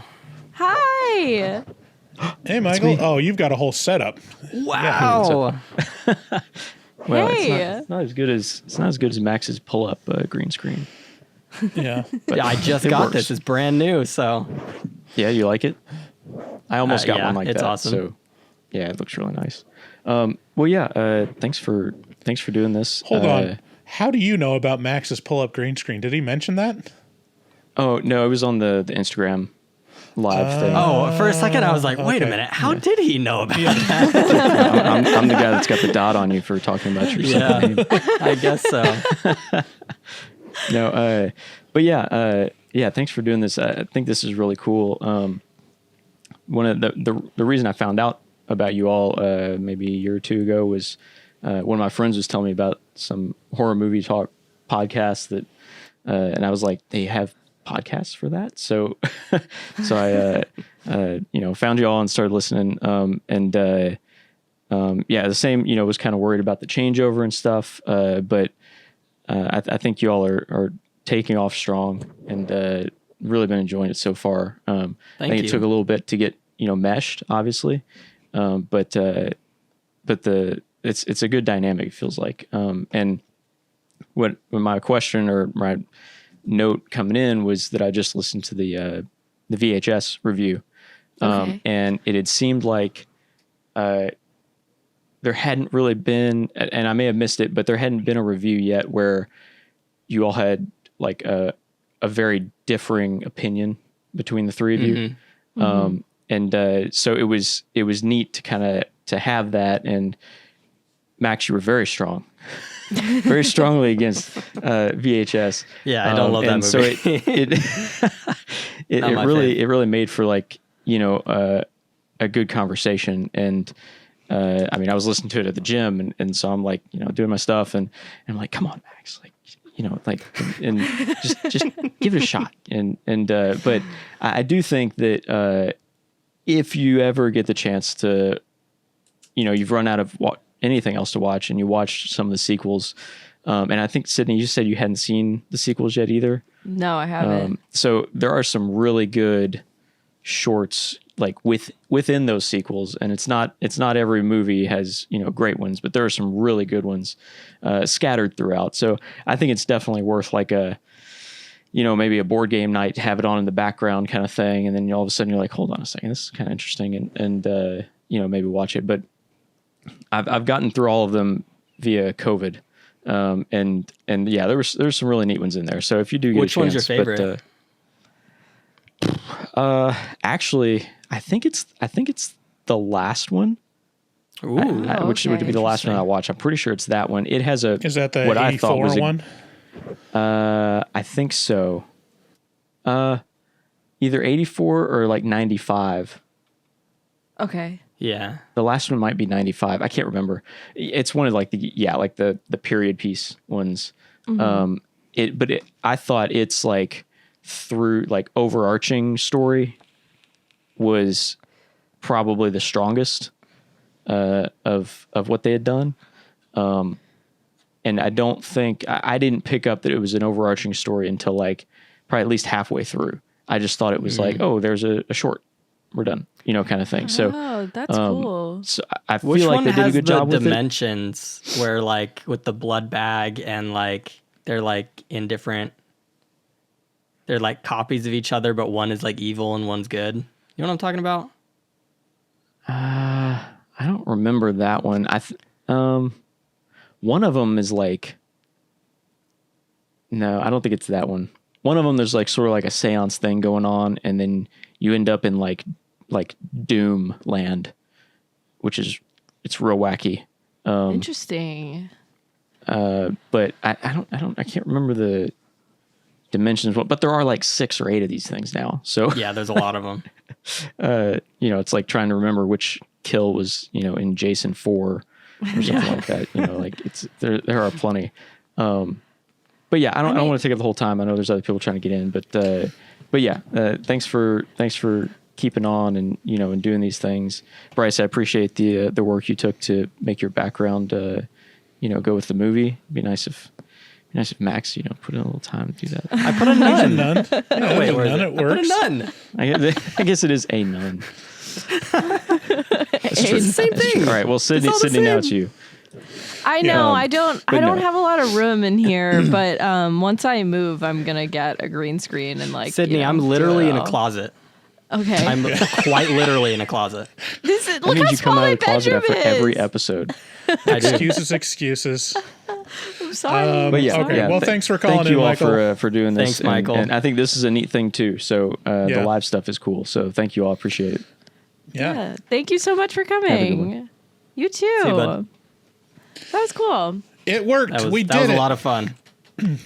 Hi. Hey, Michael. Oh, you've got a whole setup. Wow. Well, Hey. it's not as good as Max's pull-up green screen. Yeah. But Yeah, I just it got works. this. It's brand new, so Yeah, you like it? I almost got yeah, one like it's that. awesome. So yeah, it looks really nice. Well, yeah. Thanks for doing this. Hold on. How do you know about Max's pull-up green screen? Did he mention that? Oh no, it was on the Instagram live thing. Oh, for a second I was like, wait a Okay. minute, how did he know about that? I'm the guy that's got the dot on you for talking about your second name. I guess so. No, but yeah, thanks for doing this. I think this is really cool. One of the reason I found out about you all maybe a year or two ago was one of my friends was telling me about some horror movie talk podcasts that, and I was like, they have podcasts for that. So, so I, found you all and started listening. The same, was kind of worried about the changeover and stuff. But I think you all are taking off strong and really been enjoying it so far. I think you. it took a little bit to get, meshed, obviously. But it's a good dynamic, it feels like. And when my question or my note coming in was that I just listened to the VHS review. Okay. And it had seemed like there hadn't really been, and I may have missed it, but there hadn't been a review yet where you all had like a very differing opinion between the three of you. So it was neat to kind of to have that. And Max, you were very strong, very strongly against VHS. Yeah, I don't love that and movie. So it Not my really fave. it really made for like a good conversation. And I mean, I was listening to it at the gym, and so I'm like, doing my stuff, and I'm like, come on, Max, like, and just give it a shot. But I do think that if you ever get the chance to, you've run out of anything else to watch, and you watch some of the sequels, and I think Sydney, you said you hadn't seen the sequels yet either. No, I haven't. So there are some really good shorts like within those sequels, and it's not every movie has great ones, but there are some really good ones scattered throughout. So I think it's definitely worth like a maybe a board game night, have it on in the background kind of thing. And then all of a sudden you're like, hold on a second, this is kind of interesting. And maybe watch it. But I've gotten through all of them via COVID. And yeah, there's some really neat ones in there. So if you do get Which a chance, one's your favorite? Actually, I think it's the last one. Ooh, which would be the last one I watched. I'm pretty sure it's that one. It has Is that the what 84 I thought was one? I think so. Either 84 or like 95. Okay. Yeah. The last one might be 95. I can't remember. It's one of like the period piece ones. Mm-hmm. I thought it's like through like overarching story was probably the strongest of what they had done. And I don't think I didn't pick up that it was an overarching story until like probably at least halfway through. I just thought it was like, oh, there's a short, we're done, kind of thing. So, that's cool. So I Which feel like one they did a has good the job with it. dimensions where like with the blood bag and like they're like in different, they're like copies of each other, but one is like evil and one's good. You know what I'm talking about? I don't remember that one. One of them is like, no, I don't think it's that one. One of them, there's like sort of like a seance thing going on, and then you end up in like Doom land, which is, it's real wacky. Interesting. But I can't remember the dimensions, but there are like 6 or 8 of these things now. So Yeah, there's a lot of them. it's like trying to remember which kill was, in Jason 4 or something like that. Like it's there are plenty. But yeah, I don't want to take up the whole time. I know there's other people trying to get in, but yeah, thanks for keeping on and and doing these things. Bryce, I appreciate the work you took to make your background go with the movie. It'd be nice if Max put in a little time to do that. I put a nun. None. Yeah, Wait, a where is nun, it? it works. I put a nun. I guess it is a nun. It's the same thing. All right, well, Sydney, now it's you. I know. I don't no. have a lot of room in here, but once I move, I'm gonna get a green screen and like Sydney, I'm literally in a closet. Okay. I'm quite literally in a closet. This is That look means how you come small out my of the closet bedroom after is. every episode. I do. Excuses. I'm sorry. But yeah, Okay, yeah, well, thanks for calling thank in, you all Michael. for doing this. Thanks, Michael. And I think this is a neat thing too. So the Yeah. live stuff is cool. So thank you all. Appreciate it. Yeah. Thank you so much for Have a good coming. You too. See you, bud. That was cool. It worked. That was, we that did was it. a lot of fun.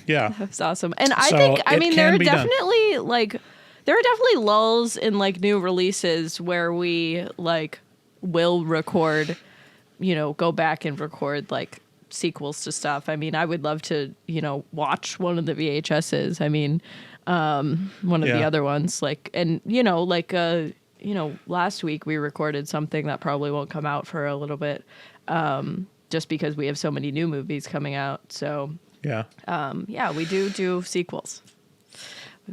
Yeah. That's awesome. And I So think, I it mean, can there are be done. definitely lulls in like new releases where we like will record, go back and record like sequels to stuff. I mean, I would love to, watch one of the VHSs. I mean, one of the Yeah. other ones, like, and, last week we recorded something that probably won't come out for a little bit, just because we have so many new movies coming out. So, Yeah. we do sequels.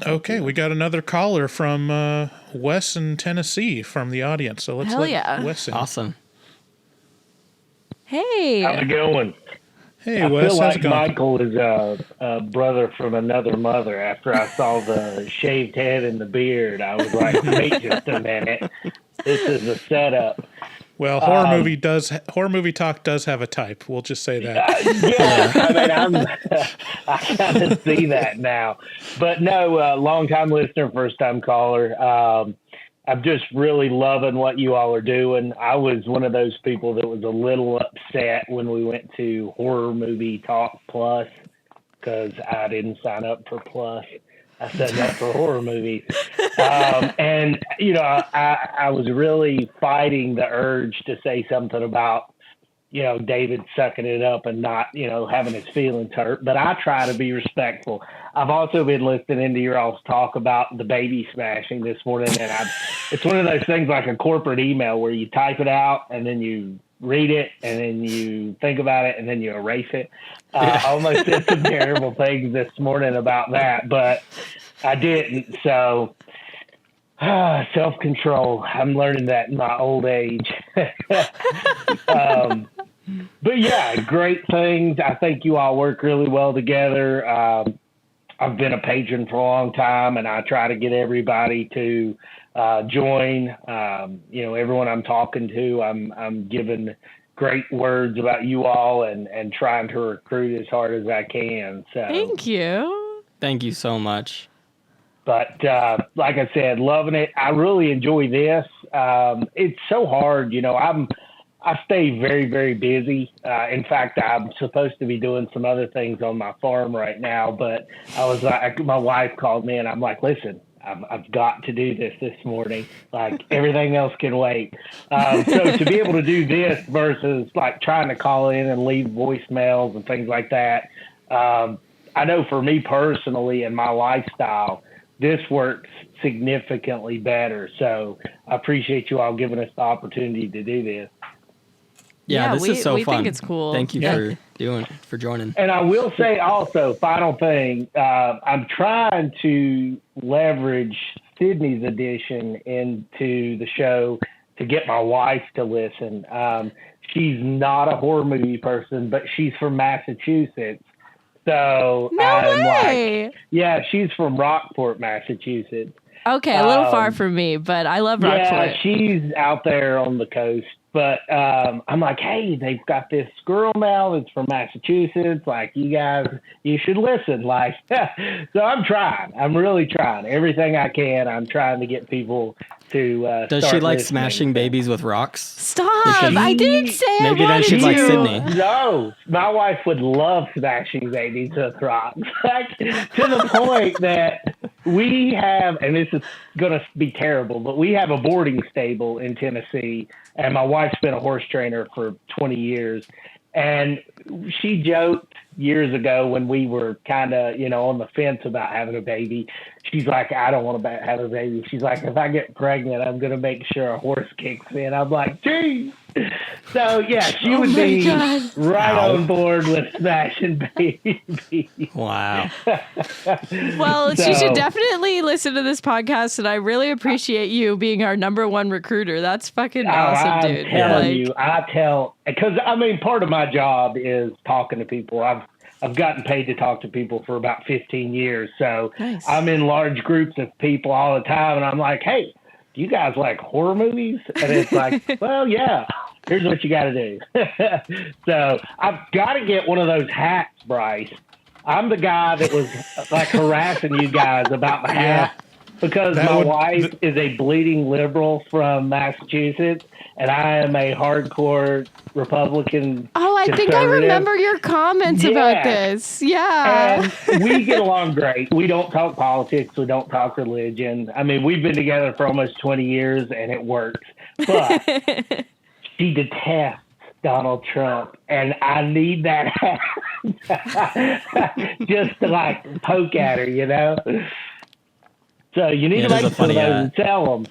Okay, we got another caller from Wes in Tennessee from the audience. So let's Hell let yeah. Wes in. Awesome. Hey. How's it going? Hey, I Wes, feel how's like it going? Michael is a brother from another mother. After I saw the shaved head and the beard, I was like, wait just a minute. This is a setup. Well, horror movie talk does have a type. We'll just say that. I mean, I kind of see that now. But no, long-time listener, first-time caller. I'm just really loving what you all are doing. I was one of those people that was a little upset when we went to Horror Movie Talk Plus because I didn't sign up for Plus. I signed up for horror movies. And, I was really fighting the urge to say something about, David sucking it up and not, having his feelings hurt. But I try to be respectful. I've also been listening to your all's talk about the baby smashing this morning. And it's one of those things like a corporate email where you type it out and then you read it and then you think about it and then you erase it. I almost said some terrible things this morning about that, but I didn't. So self-control. I'm learning that in my old age. But yeah, great things. I think you all work really well together. I've been a patron for a long time, and I try to get everybody to join. Everyone I'm talking to, I'm giving great words about you all and trying to recruit as hard as I can. So Thank you. Thank you so much. But like I said, loving it. I really enjoy this. It's so hard. I stay very, very busy. In fact, I'm supposed to be doing some other things on my farm right now, but I was like, my wife called me and I'm like, listen, I've got to do this morning. Like everything else can wait. So to be able to do this versus like trying to call in and leave voicemails and things like that. I know for me personally and my lifestyle, this works significantly better. So I appreciate you all giving us the opportunity to do this. Yeah, this is so we fun. think it's cool. Thank you for joining. And I will say also, final thing, I'm trying to leverage Sydney's addition into the show to get my wife to listen. She's not a horror movie person, but she's from Massachusetts. So yeah, she's from Rockport, Massachusetts. Okay, a little far from me, but I love Rockport. Yeah, she's out there on the coast. But I'm like, hey, they've got this girl now that's from Massachusetts. Like, you should listen. Like, so I'm trying. I'm really trying. Everything I can, I'm trying to get people to Does start she like listening. smashing babies with rocks? Stop! I didn't say I maybe then wanted she'd like to. Sydney. No, my wife would love smashing babies with rocks. Like, to the point that we have, and this is going to be terrible, but we have a boarding stable in Tennessee, and my wife's been a horse trainer for 20 years. And she joked years ago when we were kind of, on the fence about having a baby. She's like, I don't want to have a baby. She's like, if I get pregnant, I'm going to make sure a horse kicks in. I'm like, geez. So, yeah, she would be right on board with smashing babies. Wow. Well, she should definitely listen to this podcast, and I really appreciate you being our #1 recruiter. That's fucking awesome, dude. I'm telling you, because part of my job is talking to people. I've gotten paid to talk to people for about 15 years. So nice. I'm in large groups of people all the time, and I'm like, hey, do you guys like horror movies? And it's like, well, yeah, here's what you got to do. So I've got to get one of those hats, Bryce. I'm the guy that was like harassing you guys about the hat because my wife is a bleeding liberal from Massachusetts, and I am a hardcore Republican. Oh, I think I remember your comments about this. Yeah. And we get along great. We don't talk politics. We don't talk religion. We've been together for almost 20 years, and it works. But she detests Donald Trump, and I need that hat just to like poke at her, So you need to make some of those and sell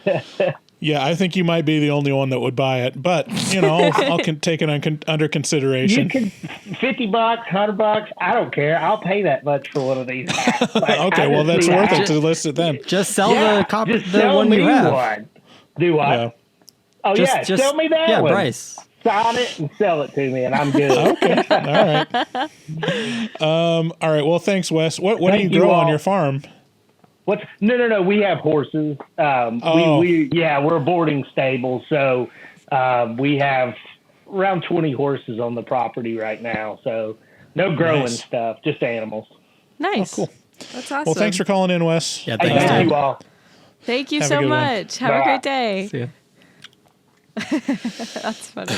them. Yeah, I think you might be the only one that would buy it, but I'll take it under consideration. You can $50, $100. I don't care. I'll pay that much for one of these hats. Okay, well that's worth it to list it then. Just sell the one you have. One. Do what? Yeah. Oh just sell me that one. Yeah, Bryce. Sign it and sell it to me, and I'm good. Okay, all right. All right. Well, thanks, Wes. What do you grow on your farm? No. We have horses. We're a boarding stable, so we have around 20 horses on the property right now. So no growing stuff, just animals. Nice. Oh, cool. That's awesome. Well, thanks for calling in, Wes. Yeah, thanks. Thank you all. Thank you so much. Have a great day. See ya. That's funny.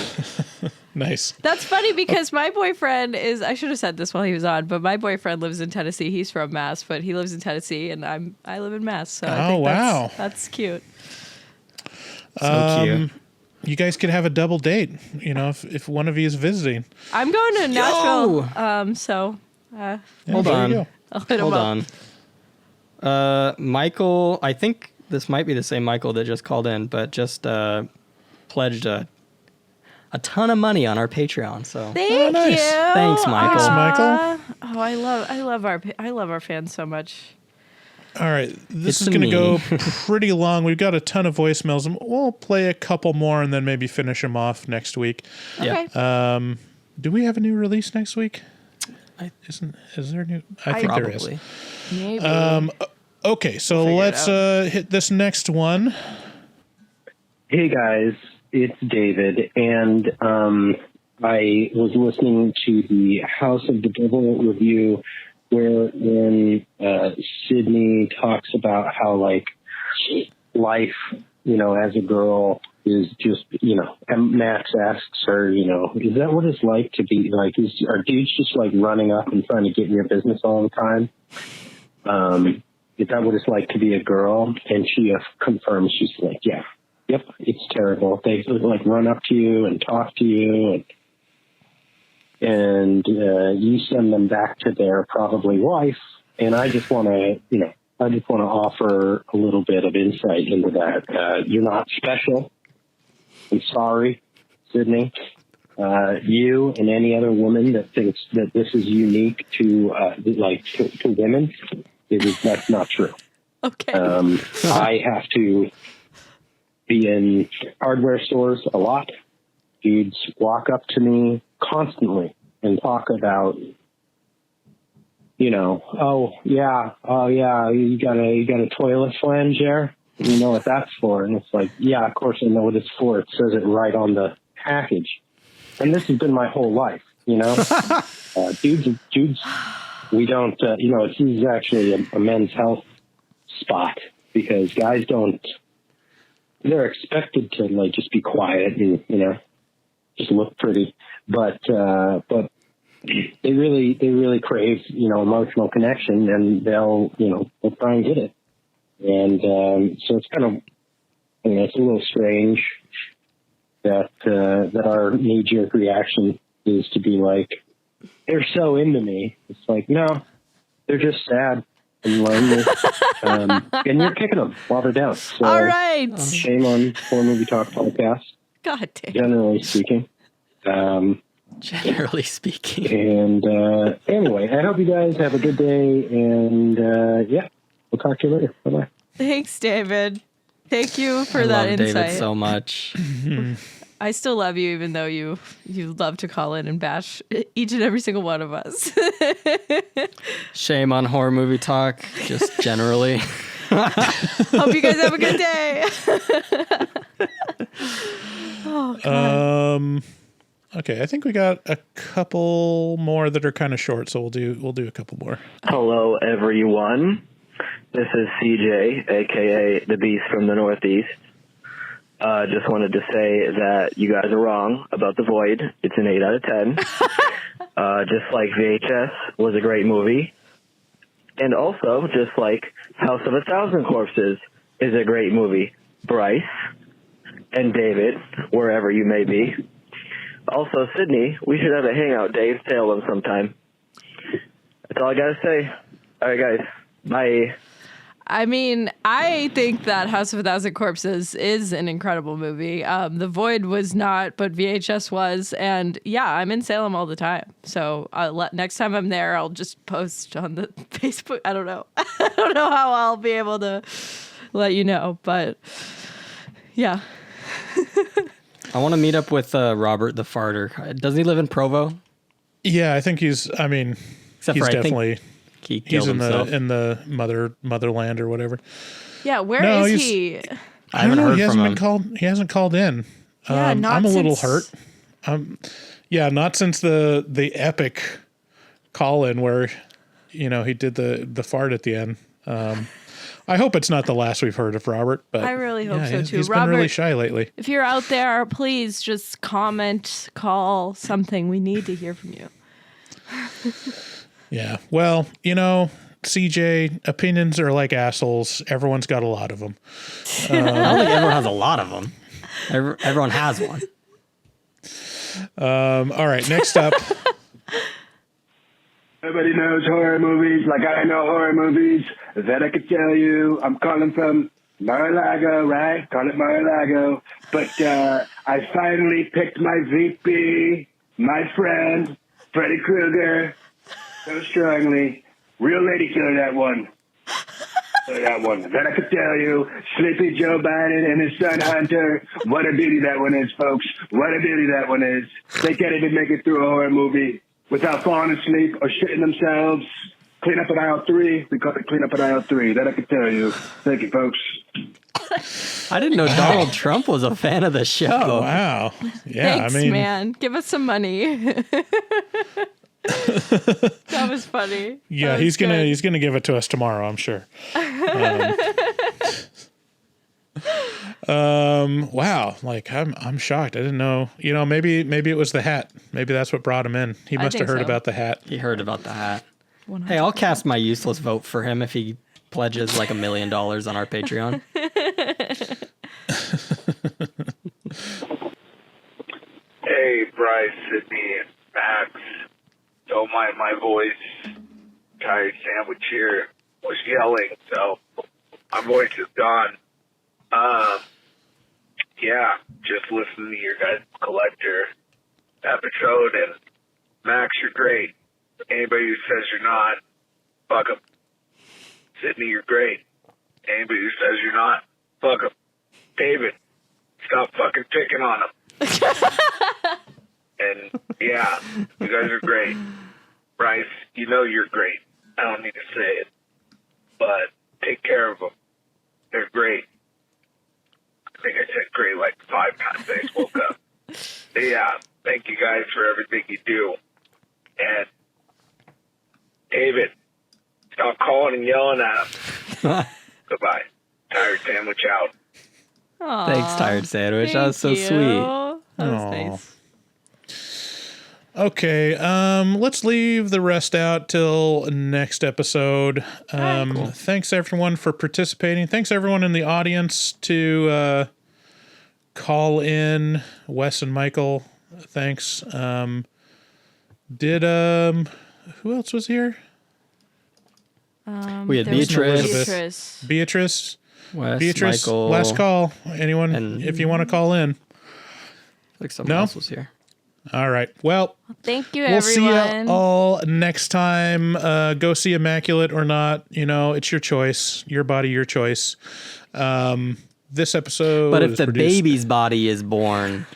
Nice. That's funny because my boyfriend I should have said this while he was on, but my boyfriend lives in Tennessee. He's from Mass, but he lives in Tennessee, and I live in Mass. So I think that's cute. So cute. You guys could have a double date, if one of you is visiting. I'm going to Nashville. Hold on. I'll hit him up. Michael, I think this might be the same Michael that just called in, but just pledged a ton of money on our Patreon. So thank you. Thanks, Michael. Thanks, Michael. Oh, I love our fans so much. All right, this is going to go pretty long. We've got a ton of voicemails, and we'll play a couple more and then maybe finish them off next week. Okay. Do we have a new release next week? Is there a new? I think there is. Probably. Maybe. Okay, so figure it let's hit this next one. Hey guys, it's David, and I was listening to the House of the Devil review when Sydney talks about how like life, as a girl is just, and Max asks her, is that what it's like to be like? Are dudes just like running up and trying to get in your business all the time? Is that what it's like to be a girl? And she confirms, she's like, yeah, yep, it's terrible. They like run up to you and talk to you, and you send them back to their probably wife. And I just want to, offer a little bit of insight into that. You're not special. I'm sorry, Sydney. You and any other woman that thinks that this is unique to women, that's not true. Okay. I have to be in hardware stores a lot. Dudes walk up to me constantly and talk about, oh yeah, you got a toilet flange there? You know what that's for? And it's like, yeah, of course I know what it's for. It says it right on the package. And this has been my whole life, dudes, we don't, this is actually a men's health spot because guys they're expected to like just be quiet and, just look pretty, but they really crave, emotional connection, and they'll try and get it. And, so it's kind of, it's a little strange that our knee-jerk reaction is to be like, they're so into me. It's like, no, they're just sad and lonely. And you're kicking them while they're down. So, all right. Shame on Horror Movie Talk podcast. God damn. Generally speaking. Generally speaking. And anyway, I hope you guys have a good day. And we'll talk to you later. Bye-bye. Thanks, David. Thank you for I that love insight. David so much. I still love you, even though you love to call in and bash each and every single one of us. Shame on Horror Movie Talk, just generally. Hope you guys have a good day. Oh, God. Okay, I think we got a couple more that are kind of short, so we'll do a couple more. Hello, everyone. This is CJ, aka the Beast from the Northeast. Just wanted to say that you guys are wrong about The Void. It's an 8 out of 10. Just like VHS was a great movie. And also, just like House of a Thousand Corpses is a great movie. Bryce and David, wherever you may be. Also, Sydney, we should have a hangout day in Salem sometime. That's all I gotta say. All right, guys. Bye. I mean, I think that House of a Thousand Corpses is an incredible movie. The Void was not, but VHS was. And yeah, I'm in Salem all the time. So next time I'm there, I'll just post on the Facebook. I don't know. I don't know how I'll be able to let you know. But yeah. I want to meet up with Robert the Farter. Doesn't he live in Provo? Yeah, I think he's definitely... He's in the motherland or whatever. Yeah, where is he? I don't know. He hasn't called in. Yeah, I'm a little hurt. Not since the epic call in where he did the fart at the end. I hope it's not the last we've heard of Robert, but I really hope so too. He's Robert, been really shy lately. If you're out there, please just comment, call, something. We need to hear from you. Yeah. Well, CJ, opinions are like assholes. Everyone's got a lot of them. I don't think everyone has a lot of them. Everyone has one. All right. Next up. Everybody knows horror movies like I know horror movies. That I could tell you. I'm calling from Mar-a-Lago, right? Call it Mar-a-Lago. But I finally picked my VP, my friend, Freddy Krueger. So strongly. Real lady killer, that one. That one. That I could tell you. Sleepy Joe Biden and his son Hunter. What a beauty that one is, folks. What a beauty that one is. They can't even make it through a horror movie. without falling asleep or shitting themselves. Clean up at aisle 3. We call it clean up at aisle 3. That I can tell you. Thank you, folks. I didn't know Donald Trump was a fan of the show. Wow. Yeah, Thanks, I mean, man. Give us some money. That was funny. yeah, he's gonna give it to us tomorrow, I'm sure. Wow, like I'm shocked. I didn't know. You know, maybe it was the hat. Maybe that's what brought him in. He must have heard about the hat. He heard about the hat. 100%. Hey, I'll cast my useless vote for him if he pledges like $1 million on our Patreon. Hey, Bryce, Sydney, and Max. Don't mind my voice. Tired sandwich here was yelling, so my voice is gone. Yeah, just listening to your guys' collector episode, and Max, you're great. Anybody who says you're not, fuck 'em. Sydney, you're great. Anybody who says you're not, fuck 'em. David, stop fucking picking on him. And yeah, you guys are great. Bryce, you know you're great. I don't need to say it, but take care of them. They're great. I think I said great like 5 times. I just woke up. But yeah, thank you guys for everything you do. And David, stop calling and yelling at him. Goodbye. Tired sandwich out. Aw, Thanks, Tired Sandwich. That was so thank sweet. you. That was Aw. nice. Okay, let's leave the rest out till next episode. Thanks everyone for participating. Thanks everyone in the audience to call in. Wes and Michael, thanks. Who else was here? We had There was Beatrice. Beatrice. Wes, Beatrice, Michael, last call. Anyone, and- if you want to call in. Like someone else was here. All right. Well, Thank you, we'll everyone. see you all next time. Go see Immaculate or not. You know, it's your choice. Your body, your choice. This episode But if is the produced- baby's body is born,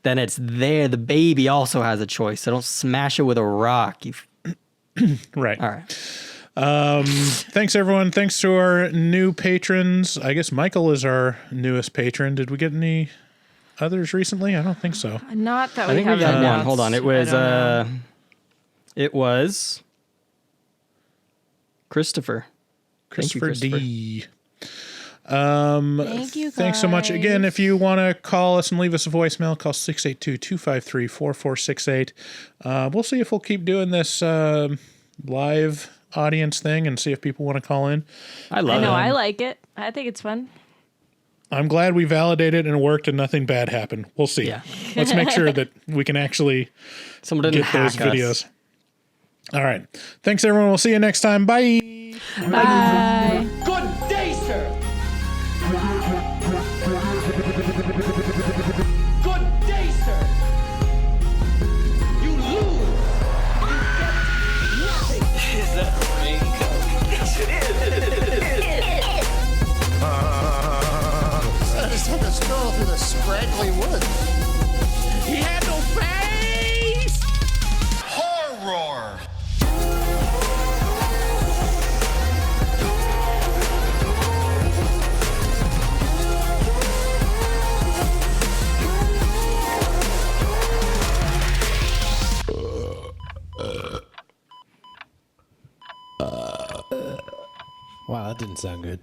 then it's there. The baby also has a choice. So don't smash it with a rock. Right. All right. Thanks, everyone. Thanks to our new patrons. I guess Michael is our newest patron. Did we get any others recently? I don't think so. Not that I think we have got one. announced. Hold on. It was Christopher. Thank you, Christopher Christopher. D. Thank you, Thanks so much. guys. Again, if you want to call us and leave us a voicemail, call 682-253-4468. We'll see if we'll keep doing this live audience thing and see if people want to call in. I love I know. it. I like it. I think it's fun. I'm glad we validated and it worked and nothing bad happened. We'll see. Yeah. Let's make sure that we can actually Someone didn't get those hack us. videos. All right. Thanks, everyone. We'll see you next time. Bye. Bye. Good day, sir. Good day, sir. You lose. You get nothing. Is that raincoat? Yes, it is. I just took a stroll through the scraggly woods. He had no face. Horror! Wow, that didn't sound good.